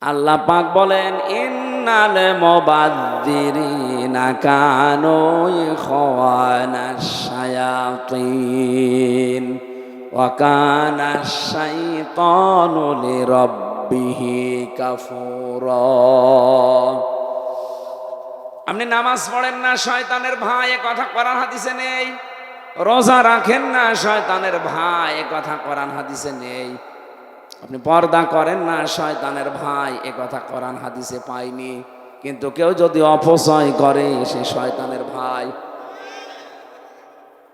আল্লাহ পাক বলেন, ইন্নাল মুবাযযিরিনা কানু ইখওয়ানাশ শায়াতিন ওয়া কানাশ শাইতানু লিরাব্বিহি কাফুরা। আপনি নামাজ পড়েন না, শয়তানের ভাই, এ কথা কোরআন হাদিসে নেই। রোজা রাখেন না, শয়তানের ভাই, এ কথা কোরআন হাদিসে নেই। আপনি পর্দা করেন না, শয়তানের ভাই, এ কথা কোরআন হাদিসে পাইনি। কিন্তু কেউ যদি অপচয় করে, সে শয়তানের ভাই।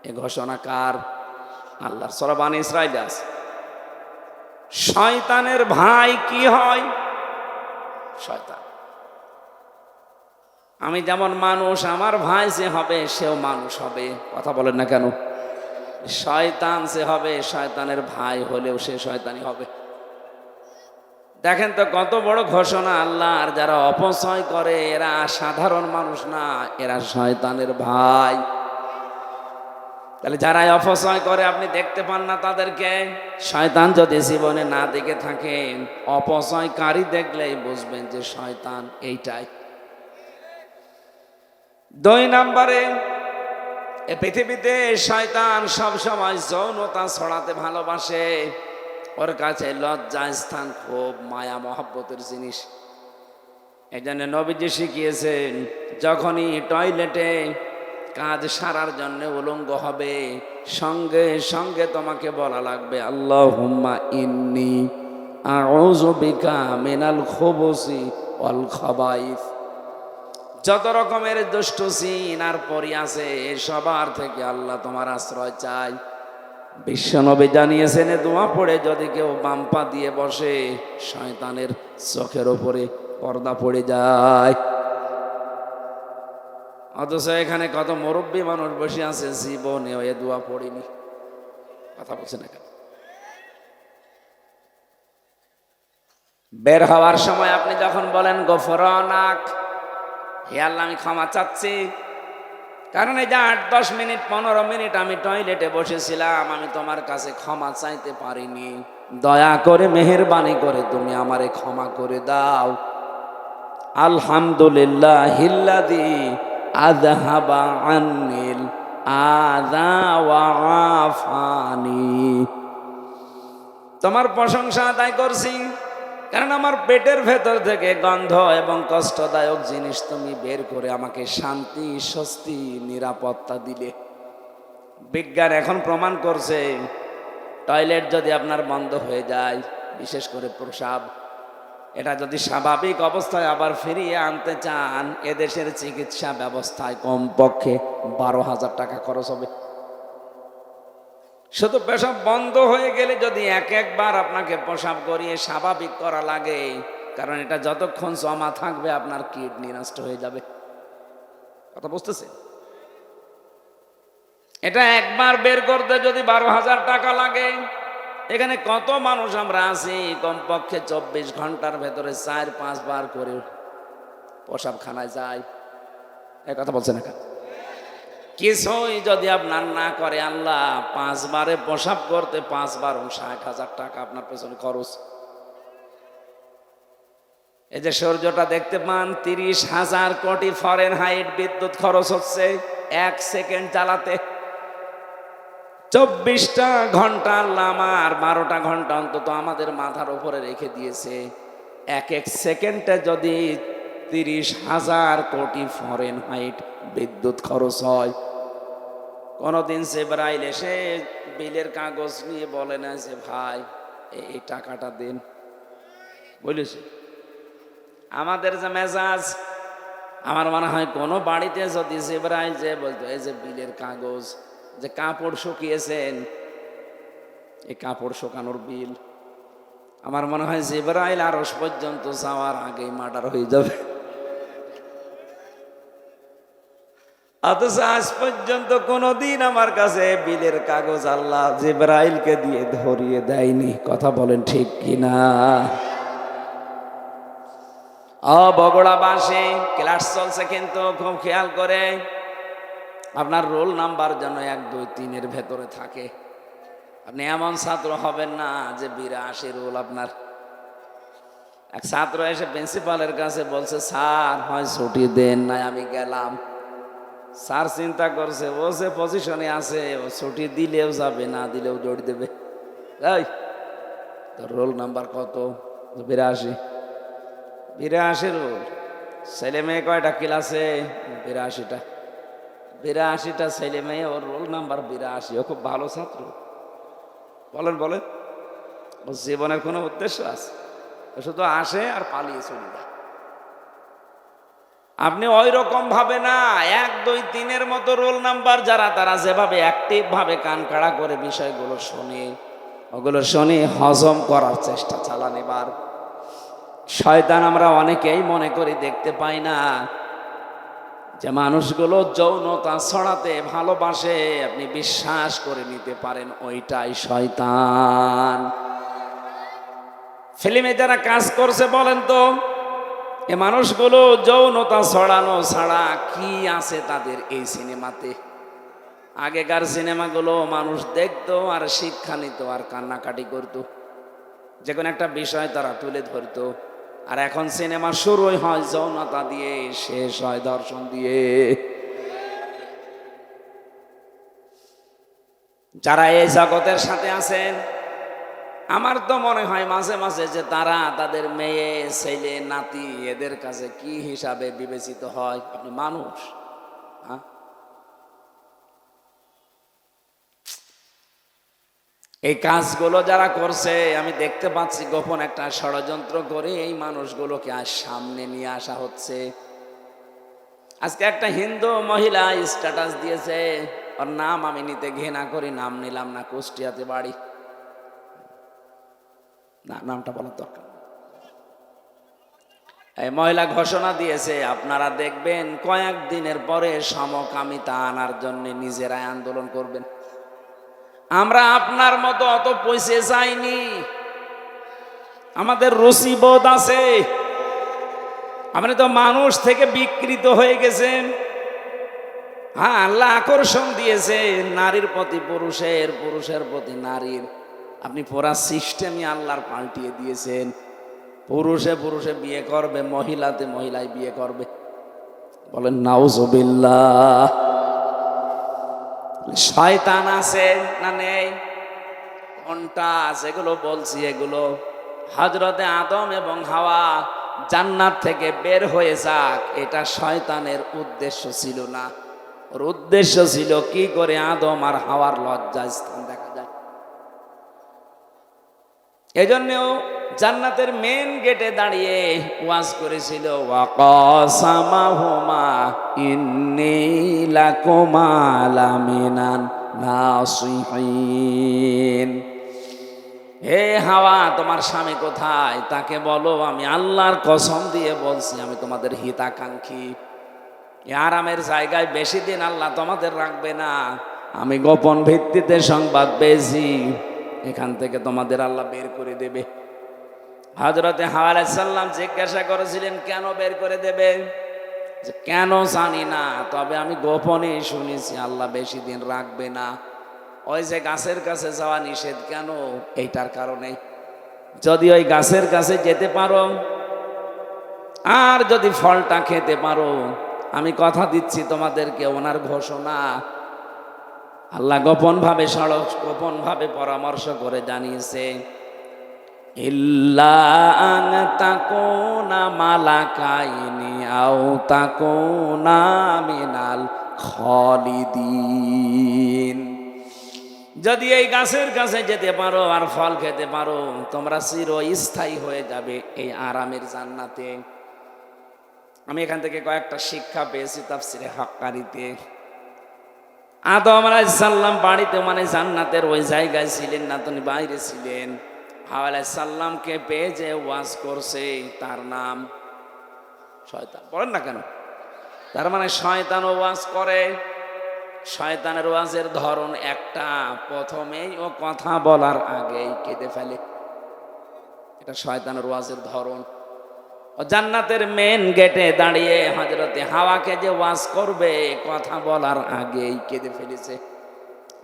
এ ঘোষণা কার? আল্লাহর। সূরা বনী ইসরাঈলে আছে। শয়তানের ভাই কি হয়? শয়তান। আমি যেমন মানুষ, আমার ভাই যে হবে সেও মানুষ হবে। কথা বলেন না কেন? শয়তান যে হবে, শয়তানের ভাই হলেও সে শয়তানি হবে। দেখেন তো কত বড় ঘোষণা আল্লাহর। যারা অপচয় করে এরা সাধারণ মানুষ না, এরা শয়তানের ভাই। তাহলে যারা অপচয় করে আপনি দেখতে পান না তাদেরকে। শয়তান যদি জীবনে না দেখে থাকেন, অপচয়কারী দেখলেই বুঝবেন যে শয়তান এইটাই। 2 নম্বরে, এ পৃথিবীতে শয়তান সবসময় যৌনতা ছড়াতে ভালোবাসে। ওর কাছে লজ্জা স্থান খুব মায়া মহব্বতের জিনিস। এই জন্য নবীজি শিখিয়েছেন, যখনই টয়লেটে কাজ সারার জন্য উলঙ্গ হবে, সঙ্গে সঙ্গে তোমাকে বলা লাগবে, আল্লাহুম্মা ইন্নী আউযু বিকা মিনাল খুবুসি ওয়াল খাবাইস। যত রকমের দুষ্ট জিন আর পরী আছে, সবার থেকে আল্লাহ তোমার আশ্রয় চাই। বিশ্বনবী জানিয়েছেন, দোয়া পড়ে যদি কেউ বাম পা দিয়ে বসে, শয়তানের চোখের ওপরে পর্দা পড়ে যায়। অথচ এখানে কত মুরব্বী মানুষ বসে আছে, জীবনেও এ দোয়া পড়িনি। কথা বলছে না কেন? বের হওয়ার সময় আপনি যখন বলেন গফরানাক, হে আল্লাহ আমি ক্ষমা চাচ্ছি, কারণ এই যে 8-10 মিনিট 15 মিনিট আমি টয়লেটে বসেছিলাম, আমি তোমার কাছে ক্ষমা চাইতে পারিনি, দয়া করে মেহেরবানি করে তুমি আমারে ক্ষমা করে দাও। আলহামদুলিল্লাহিল্লাযী আযহাবা আন্নিল আযা ওয়া আফানি। তোমার প্রশংসা আদায় করছি, কারণ আমার পেটের ভেতর থেকে গন্ধ এবং কষ্টদায়ক জিনিস তুমি বের করে আমাকে শান্তি, স্বস্তি, নিরাপত্তা দিলে। বিজ্ঞান এখন প্রমাণ করছে, টয়লেট যদি আপনার বন্ধ হয়ে যায়, বিশেষ করে প্রস্রাব, এটা যদি স্বাভাবিক অবস্থায় আবার ফিরিয়ে আনতে চান, এদেশের চিকিৎসা ব্যবস্থায় কমপক্ষে 12,000 টাকা খরচ হবে। শুধু পেশাব বন্ধ হয়ে গেলে যদি একবার আপনাকে পেশাব করিয়ে স্বাভাবিক করা লাগে, কারণ এটা যতক্ষণ জমা থাকবে আপনার কিডনি নষ্ট হয়ে যাবে। কথা বুঝতেছে? এটা একবার বের করতে যদি 12,000 টাকা লাগে, এখানে কত মানুষ আমরা আছি, কমপক্ষে 24 ঘন্টার ভেতরে 4-5 বার করে পেশাবখানায় যায়। এই কথা বলছে না কেন? কিছুই যদি আপনার না করে, আল্লাহ 5 বারে পেশাব করতে 5 বার 60,000 টাকা আপনার পেছনে খরচ। এই যে সূর্যটা দেখতে পান, 30,000 কোটি ফারেনহাইট বিদ্যুৎ খরচ হচ্ছে 1 সেকেন্ড চালাতে। 24টা ঘন্টা আল্লাহ আমার 12টা ঘন্টা অন্তত আমাদের মাথার উপরে রেখে দিয়েছে। এক এক সেকেন্ডে যদি 30,000 কোটি ফারেনহাইট বিদ্যুৎ খরচ হয়, কোনদিন জিবরাইল এসে বিলের কাগজ নিয়ে বলে না যে ভাই এই টাকাটা দিন, বলেছে? আমাদের যে মেজাজ, আমার মনে হয় কোনো বাড়িতে যদি জিবরাইল যে বলতো, এই যে বিলের কাগজ, যে কাপড় শুকিয়েছেন, এই কাপড় শুকানোর বিল, আমার মনে হয় জিবরাইল আরশ পর্যন্ত যাওয়ার আগেই মার্ডার হয়ে যাবে। অথচ আজ পর্যন্ত কোনোদিন আমার কাছে বিলের কাগজ আল্লাহ জিবরাইলকে দিয়ে ধরিয়ে দেয়নি। কথা বলেন ঠিক কিনা? বগুড়াবাসী, ক্লাস চলছে কিন্তু খুব খেয়াল করে, আপনার রোল নাম্বার যেন 1, 2, 3 ভেতরে থাকে। আপনি এমন ছাত্র হবেন না যে 82 রোল আপনার। এক ছাত্র এসে প্রিন্সিপালের কাছে বলছে, স্যার হয় ছুটি দেন, নাই আমি গেলাম। স্যার চিন্তা করছে, ও যে পজিশনে আছে, ও ছুটি দিলেও যাবে, না দিলেও জড়ি দেবে। এই তোর রোল নাম্বার কত? 82। 82 রোল। ছেলে মেয়ে কয়টা ক্লাসে? 82টা। 82টা ছেলে মেয়ে, ওর রোল নাম্বার 82। ও খুব ভালো ছাত্র। বলেন বলেন, ওর জীবনের কোনো উদ্দেশ্য আছে? ও শুধু আসে আর পালিয়ে চলে যায়। আপনি ওই রকম ভাবে না, 1, 2, 3-এর মতো রোল নাম্বার যারা, তারা যেভাবে অ্যাক্টিভ ভাবে কান কাড়া করে বিষয়গুলো শোনে, ওগুলো শুনে হজম করার চেষ্টা চালান। এবার শয়তান আমরা অনেকেই মনে করি দেখতে পাই না যে মানুষগুলো যৌনতা ছড়াতে ভালোবাসে, আপনি বিশ্বাস করে নিতে পারেন ওইটাই শয়তান। ফিল্মে যারা কাজ করছে বলেন তো, এ মানুষগুলো যৌনতা ছড়ানো ছাড়া কি আছে তাদের এই সিনেমাতে? আগেকার সিনেমাগুলো মানুষ দেখতো আর শিক্ষা নিত আর কান্নাকাটি করতো, যে কোনো একটা বিষয় তারা তুলে ধরতো। আর এখন সিনেমা শুরুই হয় যৌনতা দিয়ে, শেষ হয় দর্শন দিয়ে। যারা এই জগতের সাথে আছেন, আমার তো মনে হয় মাঝে মাঝে যে তারা তাদের মেয়ে, ছেলে, নাতি এদের কাছে কি হিসাবে বিবেচিত হয়। আপনি মানুষ, হ্যাঁ? এই কাজগুলো যারা করছে, আমি দেখতে পাচ্ছি গোপন একটা ষড়যন্ত্র করে এই মানুষগুলোকে আজ সামনে নিয়ে আসা হচ্ছে। আজকে একটা হিন্দু মহিলা স্ট্যাটাস দিয়েছে, ওর নাম আমি নিতে ঘৃণা করি, নাম নিলাম না, কুষ্টিয়াতে বাড়ি। না, নামটা বলার দরকার। এই মহিলা ঘোষণা দিয়েছে, আপনারা দেখবেন কয়েকদিনের পরে সমকামিতা আনার জন্য নিজেরাই আন্দোলন করবেন। আমরা আপনার মতো অত পয়সা চাইনি, আমাদের রুচিবোধ আছে। আপনি তো মানুষ থেকে বিকৃত হয়ে গেছেন। হ্যাঁ, আল্লাহ আকর্ষণ দিয়েছে নারীর প্রতি পুরুষের, পুরুষের প্রতি নারীর। আপনি পুরা সিস্টেমই আল্লাহর পাল্টিয়ে দিয়েছেন। পুরুষে পুরুষে বিয়ে করবে, মহিলাতে মহিলায় বিয়ে করবে। বলেন নাউজুবিল্লাহ। শয়তান আছে না নেই? কোনটা? যেগুলো বলছি এগুলো হযরতে আদম এবং হাওয়া জান্নাত থেকে বের হয়ে যাক, এটা শয়তানের উদ্দেশ্য ছিল না। ওর উদ্দেশ্য ছিল কি করে আদম আর হাওয়ার লজ্জা স্থান দেখা যায়। এজন্যও জান্নাতের মেন গেটে দাঁড়িয়ে ওয়াজ করেছিল, ওয়াকাসামাহুমা ইন্নী লাকুমা লামিনান নাসিহিন। হে হাওয়া, তোমার স্বামী কোথায়? তাকে বলো আমি আল্লাহর কসম দিয়ে বলছি, আমি তোমাদের হিতাকাঙ্ক্ষী। আরামের জায়গায় বেশি দিন আল্লাহ তোমাদের রাখবে না। আমি গোপন ভিত্তিতে সংবাদ পেয়েছি, এখান থেকে তোমাদের আল্লাহ বের করে দেবে। হযরতে হাওয়া আলাইহিস সালাম জিজ্ঞাসা করেছিলেন, কেন বের করে দেবে? যে কেন জানি না, তবে আমি গোপনে শুনেছি আল্লাহ বেশি দিন রাখবে না। ওই যে গাছের কাছে যাওয়া নিষেধ কেন? এইটার কারণে। যদি ওই গাছের কাছে যেতে পারো আর যদি ফলটা খেতে পারো, আমি কথা দিচ্ছি তোমাদেরকে, ওনার ঘোষণা আল্লাহ গোপন ভাবে পরামর্শ করে জানিয়েছে, ইল্লা আন তাকুনা মালাকাইনি আও তাকুনা মিনাল খালিদিন। যদি এই গাছের কাছে যেতে পারো আর ফল খেতে পারো, তোমরা চিরস্থায়ী হয়ে যাবে এই আরামের জান্নাতে। আমি এখান থেকে কয়েকটা শিক্ষা পেয়েছি তাফসিরে হাক্কানিতে। আদম আলাইহিস সালাম বাড়িতে মানে জান্নাতের ওই জায়গায় ছিলেন না, তিনি বাইরে ছিলেন। হাওয়া আলাইহিস সালামকে পেয়ে যে ওয়াজ করছে, তার নাম শয়তান। বলেন না কেন? তার মানে শয়তান ওয়াজ করে। শয়তানের ওয়াজের ধরন একটা, প্রথমেই ও কথা বলার আগেই কেঁদে ফেলে। এটা শয়তানের ওয়াজের ধরন। ও জান্নাতের মেন গেটে দাঁড়িয়ে হযরতে হাওয়াকে যে ওয়াজ করবে, কথা বলার আগেই কেঁদে ফেলেছে।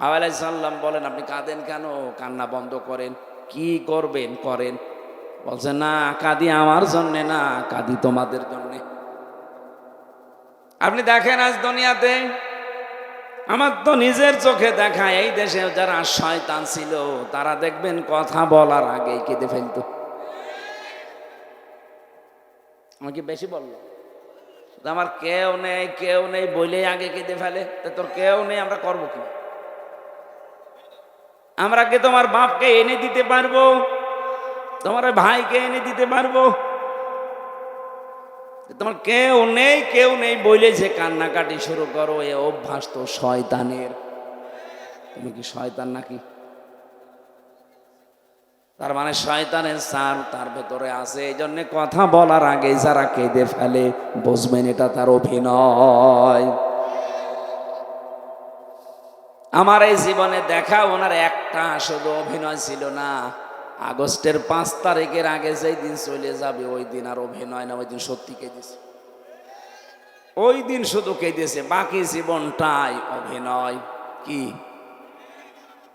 হাওয়া আলাইহিস সালাম বলেন, আপনি কাঁদেন কেন? কান্না বন্ধ করেন। কি করবেন করেন, বলছে না, কাঁদি আমার জন্যে না, কাঁদি তোমাদের জন্যে। আপনি দেখেন আজ দুনিয়াতে, আমার তো নিজের চোখে দেখা, এই দেশে যারা শয়তান ছিল তারা দেখবেন কথা বলার আগেই কেঁদে ফেলতো। আমার কি বেশি বললো? আমার কেউ নেই বলেই আগে কেঁদে ফেলে। তোর কেউ নেই, আমরা করবো কি? আমরা কি তোমার বাপকে এনে দিতে পারবো? তোমার ভাইকে এনে দিতে পারবো? তোমার কেউ নেই বলে যে কান্নাকাটি শুরু করো, এ অভ্যাস তো শয়তানের। তুমি কি শয়তান নাকি? তার মানে শয়তানের সার তার ভেতরে আছে। এই জন্য কথা বলার আগে যারা কেঁদে ফেলে, বুঝবেন এটা তার অভিনয়। আমার এই জীবনে দেখা ওনার একটা শুধু অভিনয় ছিল না। আগস্টের 5 তারিখের আগে যেই দিন চলে যাবে ওই দিন আর অভিনয় না, ওই দিন সত্যি কেঁদেছে। ওই দিন শুধু কেঁদেছে, বাকি জীবনটাই অভিনয়। কি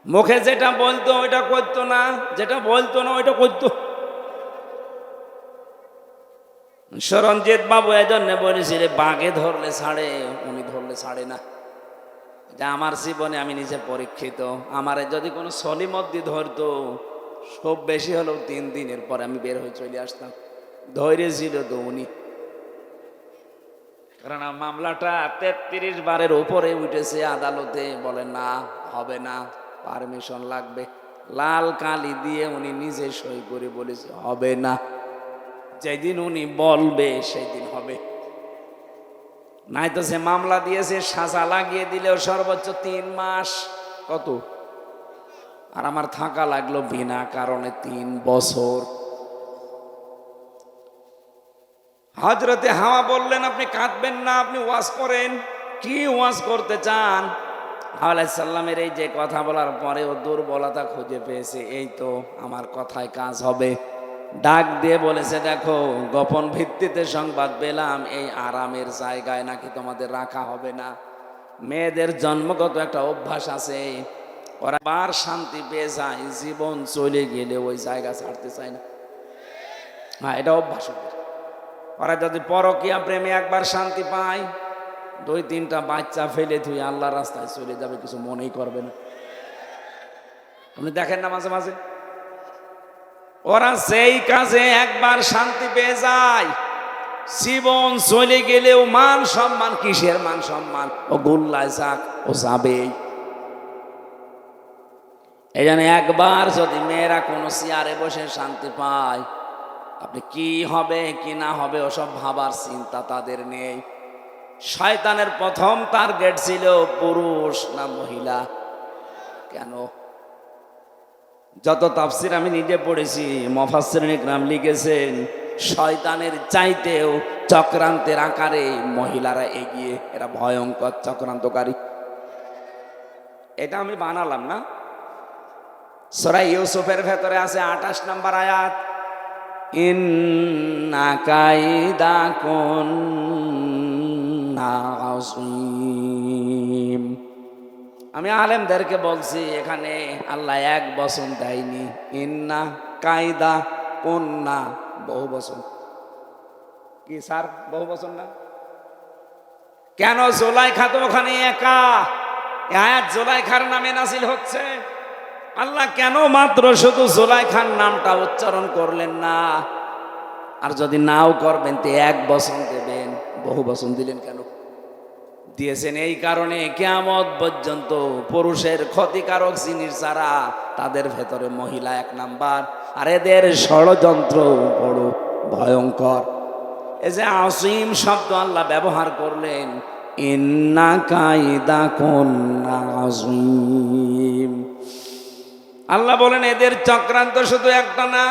মুখে যেটা বলতো ওইটা করতো না, যেটা বলতো না ওইটা করতো। সরঞ্জিৎ বাবু এজন্য বলেছিল বাঘে ধরলে ছাড়ে, উনি ধরলে ছাড়ে না। যা আমার জীবনে আমি নিজে পরীক্ষিত। আমারে যদি কোনো সলিমদ্দি ধরতো, খুব বেশি হলেও 3 দিনের পরে আমি বের হয়ে চলে আসতাম। ধৈর্য ছিল তো উনি, কারণ মামলাটা 33 বারের উপরে উঠেছে আদালতে। বলে না, হবে না, পারমিশন লাগবে। লাল কালি দিয়ে উনি নিজে সই করে বলেছে হবে না, যেদিন উনি বলবে সেই দিন হবে। নাই তো সে মামলা দিয়েছে, সাজা লাগিয়ে দিলেও সর্বোচ্চ 3 মাস। কত? আর আমার থাকা লাগলো বিনা কারণে 3 বছর। হযরতে হাওয়া বললেন আপনি কাঁদবেন না, আপনি ওয়াজ করেন। কি ওয়াজ করতে চান? হাওয়া আলাইহিস সালামের এই যে কথা বলার পরে ও দুর্বলতা খুঁজে পেয়েছে, এই তো আমার কথায় কাজ হবে। ডাক দিয়ে বলেছে দেখো, গোপন ভিত্তিতে সংবাদ পেলাম এই আরামের জায়গায় নাকি তোমাদের রাখা হবে না। মেয়েদের জন্মগত একটা অভ্যাস আছে, ওরা বার শান্তি পেয়ে যায়, জীবন চলে গেলে ওই জায়গা ছাড়তে চায় না। হ্যাঁ, এটা অভ্যাস। ওরা যদি পরকীয়া প্রেমে একবার শান্তি পায়, 2-3টা বাচ্চা ফেলে তুই আল্লাহর রাস্তায় চলে যাবে, কিছু মনেই করবে না। আপনি দেখেন না মাঝে মাঝে ওরা সেই কাজে একবার শান্তি পেয়ে যায়, জীবন চলে গেলেও মান সম্মান, কিসের মান সম্মান? ও গোল্লায় যাক, ও যাবেই। এই জন্য একবার যদি মেয়েরা কোনো চেয়ারে বসে শান্তি পায়, আপনি কি হবে কি না হবে ওসব ভাবার চিন্তা তাদের নেই। শয়তানের প্রথম টার্গেট ছিল পুরুষ না মহিলা। কেন? যত তাফসির আমি নিজে পড়েছি, মুফাসসিরিন ইকরাম লিখেছেন শয়তানের চাইতেও চক্রান্তের আকারে মহিলারা এগিয়ে, এরা ভয়ঙ্কর চক্রান্তকারী। এটা আমি বানালাম না, সূরা ইউসুফের ভেতরে আছে 28 নম্বর আয়াত, ইন্না কাইদাকুন্না আযীম। আমি আলেমদেরকে বলছি এখানে আল্লাহ এক বচন দেয়নি, ইন্না কায়দা কুন্না বহু বচন। কি স্যার বহু বচন না? কেন? জুলাইখা তো ওখানে একা, আয়াত জুলাইখার নামে নাযিল হচ্ছে। আল্লাহ কেন মাত্র শুধু জুলাইখার নামটা উচ্চারণ করলেন না? আর যদি নাও করবেন তো এক বচন দেবেন, বহু বচন দিলেন কেন? দিয়েছেন এই কারণে কিয়ামত পর্যন্ত পুরুষের ক্ষতিকারক জিনিস যারা, তাদের ভেতরে মহিলা 1 নাম্বার। আর এদের ষড়যন্ত্র বড় ভয়ঙ্কর। এই যে আসিম শব্দ আল্লাহ ব্যবহার করলেন, ইন্না কাইদাকুন্না আযীম। আল্লাহ বলেন এদের চক্রান্ত শুধু একটা না,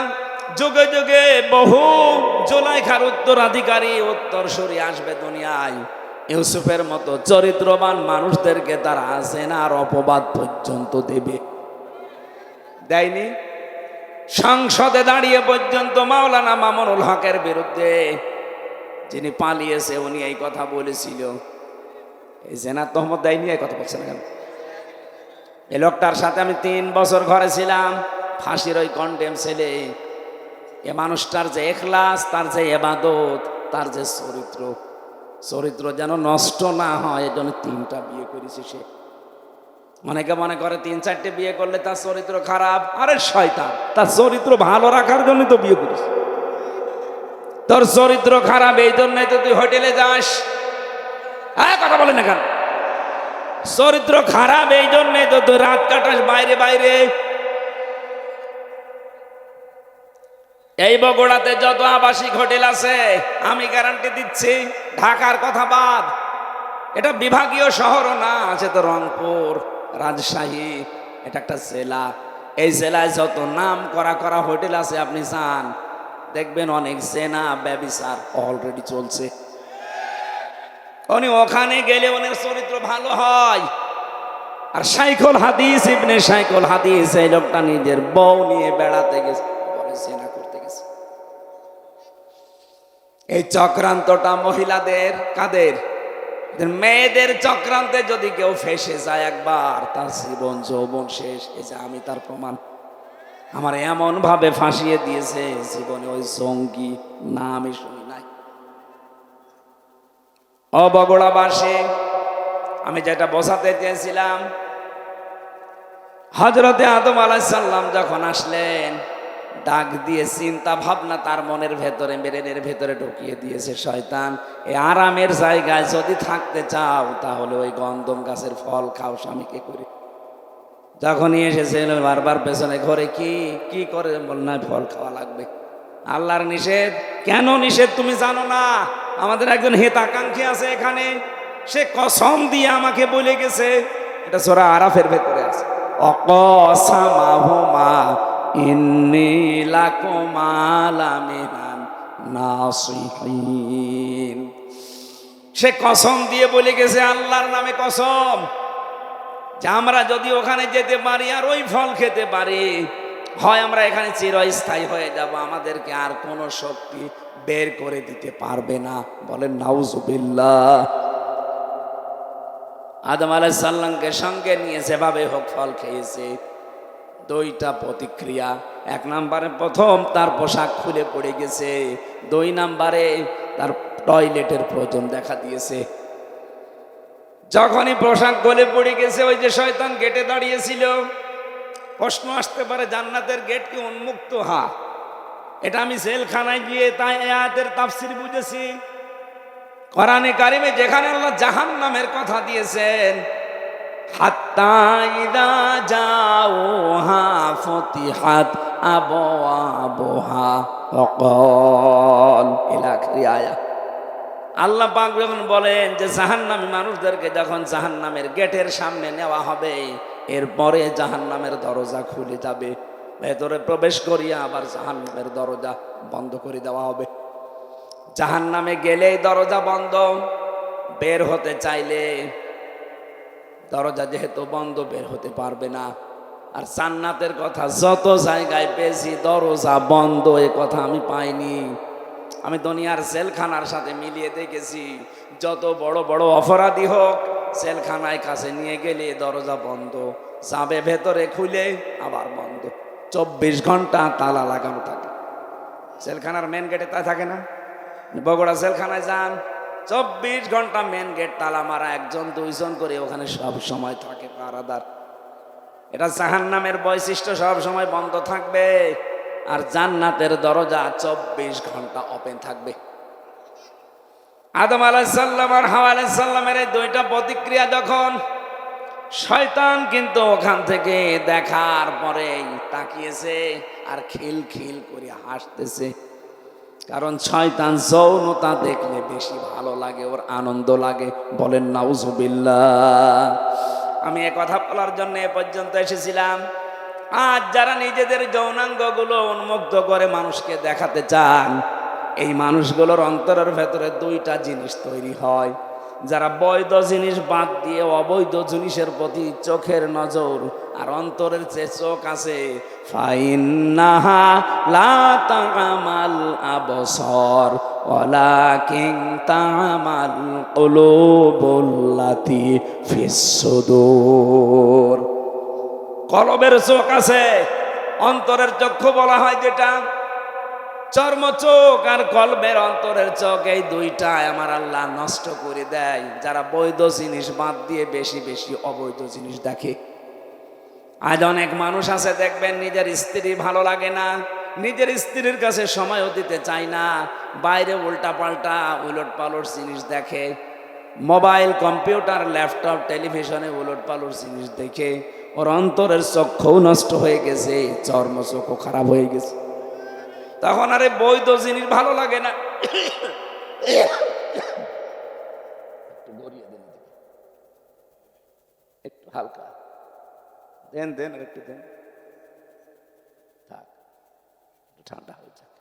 যুগে যুগে বহু জুলাইখার উত্তরাধিকারী উত্তরসূরি আসবে দুনিয়ায়। ইউসুফের মতো চরিত্রবান মানুষদেরকে তারা জেনার অপবাদ পর্যন্ত দেবে। দেয়নি? সংসদে দাঁড়িয়ে পর্যন্ত মাওলানা মামুনুল হকের বিরুদ্ধে, যিনি পালিয়েছে, উনি এই কথা বলেছিল। এই জেনার তহমত দেয়নি, এই কথা বলছে না কেন? এই লোকটার সাথে আমি 3 বছর ঘরে ছিলাম, ফাঁসির ওই কন্ডেম ছেলে। এ মানুষটার যে ইখলাস, তার যে ইবাদত, তার যে চরিত্র যেন নষ্ট না হয়, এজন্য 3টা বিয়ে করেছে সে। অনেকে মনে করে 3-4টে বিয়ে করলে তার চরিত্র খারাপ। আরে শয়তান, তার চরিত্র ভালো রাখার জন্য তো বিয়ে করিস। তোর চরিত্র খারাপ এই জন্যই তো তুই হোটেলে যাস। হ্যাঁ, কথা বলেন না কেন? চরিত্র খারাপ এই জন্যই তো তুই রাত কাটাস বাইরে বাইরে। এই বগুড়াতে যত আবাসিক হোটেল আছে, আমি গ্যারান্টি দিচ্ছি, ঢাকার কথা বাদ, এটা বিভাগীয় শহরও না, আছে তো রংপুর, রাজশাহী, এটা একটা জেলা। এই জেলায় যত নাম করা হোটেল আছে, আপনি যান দেখবেন অনেক জেনা ব্যভিচার অলরেডি চলছে। উনি ওখানে গেলে ওনার চরিত্র ভালো হয়। আর শাইখুল হাদিস ইবনে শাইখুল হাদিস, এই লোকটা নিজের বউ নিয়ে বেড়াতে গেছে, বলে জেনা করতে গেছে। এই চক্রান্তটা মহিলাদের, কাদের? মেয়েদের চক্রান্তে যদি কেউ ফেসে যায় একবার, তার জীবন যৌবন শেষ। এই যে আমি তার প্রমাণ। আমার এমন ভাবে ফাঁসিয়ে দিয়েছে, জীবনে ওই জঙ্গি না আমি শুনি নাই। বগুড়াবাসী, আমি যেটা বোঝাতে চেয়েছিলাম, হযরতে আদম আলাইহিস সালাম যখন আসলেন, ডাক দিয়ে চিন্তা ভাবনা তার মনের ভেতরে, ব্রেনের ভেতরে ঢুকিয়ে দিয়েছে শয়তান। এই আরামের জায়গায় যদি থাকতে চাও, তাহলে ওই গন্ধম গাছের ফল খাও স্বামীকে করে। যখনই এসেছিল বারবার পেছনে ঘরে কি করে বল, না ফল খাওয়া লাগবে। আল্লাহর নিষেধ। কেন নিষেধ তুমি জানো না? আমাদের একজন হিতাকাঙ্ক্ষী আছে এখানে, সে কসম দিয়ে আমাকে বলে গেছে, এটা সূরা আরাফের ভেতরে আছে, অকসামাহুমা ইন্নী লাকুমা লামিনান নাসিহিন। সে কসম দিয়ে বলে গেছে, আল্লাহর নামে কসম, যে আমরা যদি ওখানে যেতে পারি আর ওই ফল খেতে পারি, হয় আমরা এখানে চিরস্থায়ী হয়ে যাব, আমাদেরকে আর কোনো শক্তি বের করে দিতে পারবে না। বলেন নাউজুবিল্লাহ। আদম আলাইহিস সালামকে সঙ্গে নিয়ে যেভাবে হোক ফল খেয়েছে। 2টা প্রতিক্রিয়া। 1 নম্বরে প্রথম তার পোশাক খুলে পড়ে গেছে, 2 নম্বরে তার টয়লেটের প্রয়োজন দেখা দিয়েছে। যখনই পোশাক গলে পড়ে গেছে, ওই যে শয়তান গেটে দাঁড়িয়েছিল, প্রশ্ন আসতে পারে জান্নাতের গেট কি উন্মুক্ত? হ্যাঁ, এটা আমি জেলখানায় গিয়ে তাই আয়াতের তাফসীর বুঝেছি। কোরআনে কারিমে যেখানে আল্লাহ জাহান্নামের কথা দিয়েছেন, হাত্তা ইযা জাউহা ফুতিহাত আবওয়াবুহা ওয়া ক্বাল ইলা আখিরি আয়াত। আল্লাহ পাক যখন বলেন যে জাহান্নামী মানুষদেরকে যখন জাহান্নামের গেটের সামনে নেওয়া হবে, এরপরে জাহান্নামের দরজা খুলে যাবে, ভেতরে প্রবেশ করিয়া আবার জাহান্নামের দরজা বন্ধ করে দেওয়া হবে। জাহান্নামে গেলেই দরজা বন্ধ, বের হতে চাইলে দরজা যেহেতু বন্ধ, বের হতে পারবে না। আর জান্নাতের কথা যত জায়গায় পেয়েছি, দরজা বন্ধ এ কথা আমি পাইনি। আমি দুনিয়ার জেলখানার সাথে মিলিয়ে দেখেছি, যত বড় বড় অপরাধী হোক, জেলখানায় কাছে নিয়ে গেলে দরজা বন্ধ, যাবে ভেতরে খুলে আবার বন্ধ, 24 ঘন্টা তালা লাগানো থাকে। জেলখানার মেন গেটে তাই থাকে না? বগুড়া জেলখানায় যান, 24 ঘন্টা মেন গেট তালা মারা, 1-2 জন করে ওখানে সব সময় থাকে পাহারাদার। এটা জাহান্নামের বৈশিষ্ট্য, সব সময় বন্ধ থাকবে। আর জান্নাতের দরজা 24 ঘন্টা ওপেন থাকবে। আদম আলাইহিস সালাম আর হাওয়া আলাইহিস সালামের এই 2টা প্রতিক্রিয়া যখন, শয়তান কিন্তু ওখান থেকে দেখার পরেই তাকিয়েছে আর খিলখিল করে হাসতেছে। কারণ শয়তান যৌনতা দেখলে বেশি ভালো লাগে, ওর আনন্দ লাগে। বলেন নাউজুবিল্লাহ। আমি এ কথা বলার জন্য এ পর্যন্ত এসেছিলাম। আজ যারা নিজেদের যৌনাঙ্গগুলো উন্মুক্ত করে মানুষকে দেখাতে চান, এই মানুষগুলোর অন্তরের ভেতরে 2টা জিনিস তৈরি হয়। যারা বৈধ জিনিস বাদ দিয়ে অবৈধ জিনিসের প্রতি চোখের নজর আর অন্তরের যে চোখ আছে, ফাইন্নাহা লা তা'মাল আবসার ওয়ালাকিন তা'মাল কুলুবুল্লাতী ফিস সুদূর। কলবের চোখ আছে, অন্তরের চক্ষু বলা হয় যেটা, চর্ম চোখ আর কলবের অন্তরের চোখ, এই দুইটাই আমার আল্লাহ নষ্ট করে দেয় যারা বৈধ জিনিস বাদ দিয়ে বেশি বেশি অবৈধ জিনিস দেখে। আজ অনেক মানুষ আছে দেখবেন, নিজের স্ত্রী ভালো লাগে না, নিজের স্ত্রীর কাছে সময়ও দিতে চায় না, বাইরে উল্টা পাল্টা উলট পালট জিনিস দেখে, মোবাইল কম্পিউটার ল্যাপটপ টেলিভিশনে উলট পালট জিনিস দেখে ওর অন্তরের চক্ষু নষ্ট হয়ে গেছে, চর্ম চক্ষু খারাপ হয়ে গেছে। তখন আরে বৈধ জিনিস ভালো লাগে না। একটু গড়িয়ে দেন, একটু হালকা দেন দেন, আর একটু দেন, থাক, ঠান্ডা হয়ে যাক,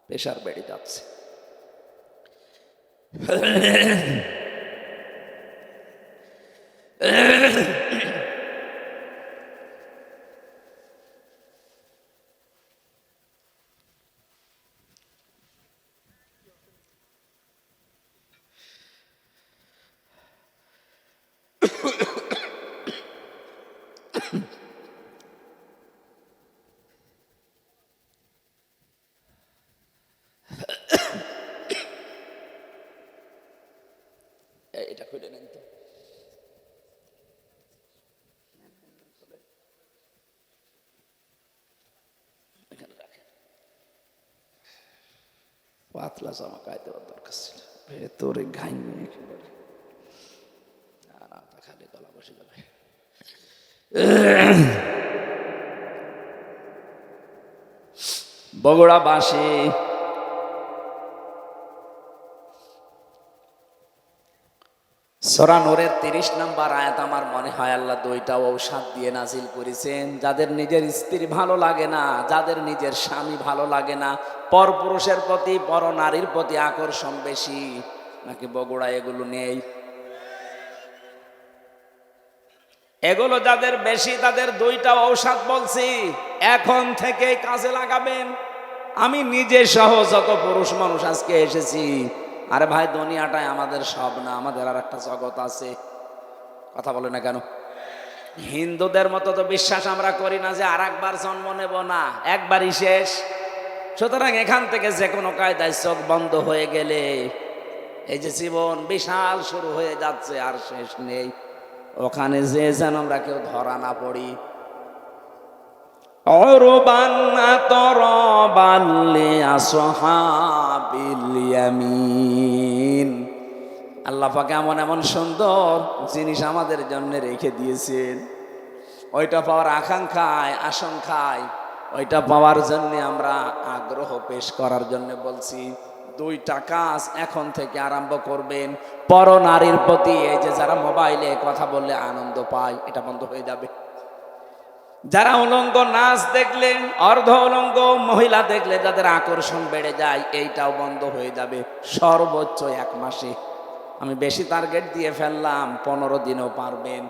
প্রেশার বেড়ে যাচ্ছে। এটা খুলে নেন তো, পাতলা জামা গায়ে দেওয়ার দরকার ছিল, ভেতরে ঘাই নিয়ে একেবারে খালি গলা বসে যাবে। বগুড়া বাসে সূরা নূরের 30 নম্বর আয়াত আমার মনে হয় আল্লাহ দুইটা ঔষধ দিয়ে নাজিল করেছেন। যাদের নিজের স্ত্রী ভালো লাগে না, যাদের নিজের স্বামী ভালো লাগে না, পরপুরুষের প্রতি পর নারীর প্রতি আকর্ষণ বেশি, নাকি বগুড়া এগুলো নেই? এগুলো যাদের বেশি তাদের দুইটা ঔষধ বলছি, এখন থেকে কাজে লাগাবেন। আমি নিজে সহ যত পুরুষ মানুষ আজকে এসেছি, আরে ভাই দুনিয়াটাই আমাদের সব না, আমাদের আর একটা জগৎ আছে। কথা বলে না কেন? হিন্দুদের মতো তো বিশ্বাস আমরা করি না যে আর একবার জন্ম নেব না, একবারই শেষ। সুতরাং এখান থেকে যে কোনো কায়দায় চোখ বন্ধ হয়ে গেলে এই যে জীবন বিশাল শুরু হয়ে যাচ্ছে, আর শেষ নেই। ওখানে যে যেন আমরা কেউ ধরা না পড়ি। আল্লাহ পাক এমন এমন সুন্দর জিনিস আমাদের জন্য রেখে দিয়েছেন, ওইটা পাওয়ার আকাঙ্ক্ষায় আশঙ্কায় ওইটা পাওয়ার জন্য আমরা আগ্রহ পেশ করার জন্য বলছি। দুইটা কাজ এখন থেকে আরম্ভ করবেন। পর নারীর প্রতি এই যে যারা মোবাইলে কথা বললে আনন্দ পায়, এটা বন্ধ হয়ে যাবে। যারা উলঙ্গ নাচ দেখলে, অর্ধ উলঙ্গ মহিলা দেখলে যাদের আকর্ষণ বেড়ে যায়, এইটাও বন্ধ হয়ে যাবে সর্বোচ্চ 1 মাসে। আমি বেশি টার্গেট দিয়ে ফেললাম, 15 দিনও পারবেন।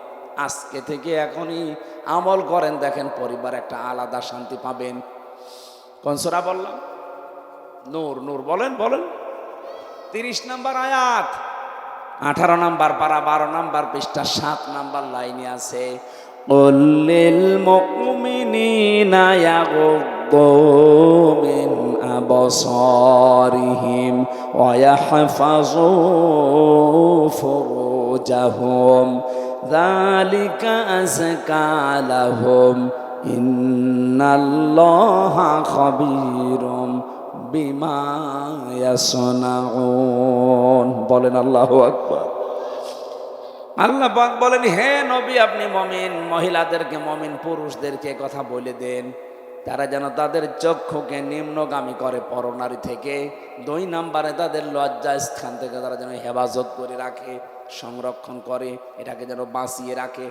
আজকে থেকে এখনই আমল করেন, দেখেন পরিবার একটা আলাদা শান্তি পাবেন। কোন সূরা বললাম? নূর। নূর বলেন বলেন, 30 নম্বর আয়াত, 18 নম্বর পারা, 12 নম্বর পৃষ্ঠা, 7 নম্বর লাইনে আছে, قل للمؤمنين يغضوا من أبصارهم ويحفظوا فروجهم ذلك أزكى لهم إن الله خبير بما يصنعون। বলেন আল্লাহু আকবার। আল্লাহ পাক বলেন, হে নবী আপনি মুমিন মহিলাদেরকে, মুমিন পুরুষদেরকে কথা বলে দেন, তারা যেন তাদের চক্ষুকে নিম্নগামী করে পরনারী থেকে। 2 নম্বরে তাদের লজ্জা স্থান থেকে তারা যেন হেফাজত করে রাখে, সংরক্ষণ করে, এটাকে যেন বাঁচিয়ে রাখে।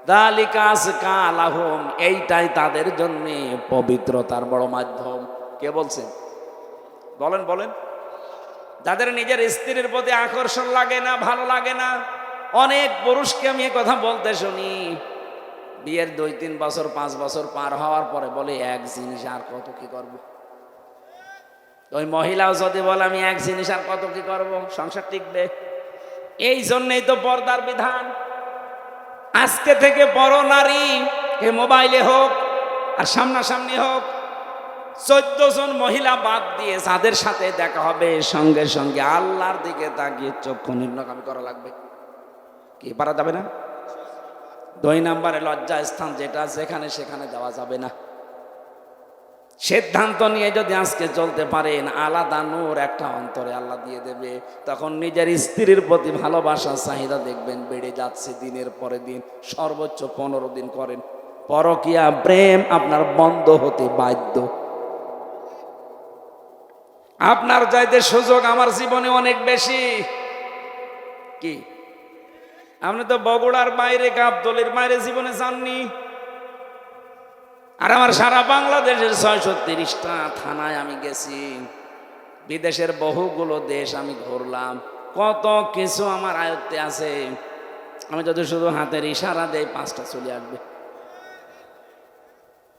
যালিকা আযকা লাহুম, এইটাই তাদের জন্য পবিত্রতার বড় মাধ্যম। কে বলছেন? বলেন বলেন। যাদের নিজের স্ত্রীর প্রতি আকর্ষণ লাগে না, ভালো লাগে না, অনেক পুরুষকে আমি কথা বলতে শুনি, বিয়ের 2-3 বছর 5 বছর পার হওয়ার পরে বলে এক জিনিস আর কত কি করব। ওই মহিলাও যদি বলে আমি এক জিনিস আর কত কি করব, সংসার টিকবে? এই জন্যই তো পর্দার বিধান। আজকে থেকে বড় নারী এ মোবাইলে হোক আর সামনাসামনি হোক, 14 জন মহিলা বাদ দিয়ে যাদের সাথে দেখা হবে সঙ্গে সঙ্গে আল্লাহর দিকে তাকিয়ে চক্ষু নিম্নগামী করা লাগবে। কি পারা যাবে না? 2 নম্বরে লজ্জা স্থান, যেটা যেখানে সেখানে যাওয়া যাবে না। সিদ্ধান্ত নিয়ে যদি আজকে চলতে পারেন, আলাদা নূর একটা অন্তরে আল্লাহ দিয়ে দেবে। তখন নিজের স্ত্রীর প্রতি ভালোবাসা চাহিদা দেখবেন বেড়ে যাচ্ছে দিনের পরে দিন। সর্বোচ্চ 15 দিন করেন, পরকীয়া প্রেম আপনার বন্ধ হতে বাধ্য। আপনার চাইতে সুযোগ আমার জীবনে অনেক বেশি। কি আপনি তো বগুড়ার বাইরে, গাবতলীর বাইরে জীবনে যাননি। আর আমার সারা বাংলাদেশের 630টা থানায় আমি গেছি, বিদেশের বহুগুলো দেশ আমি ঘুরলাম, কত কিছু আমার আয়ত্তে আছে। আমি যদি শুধু হাতের ইশারা দেই 5টা চলে আসবে,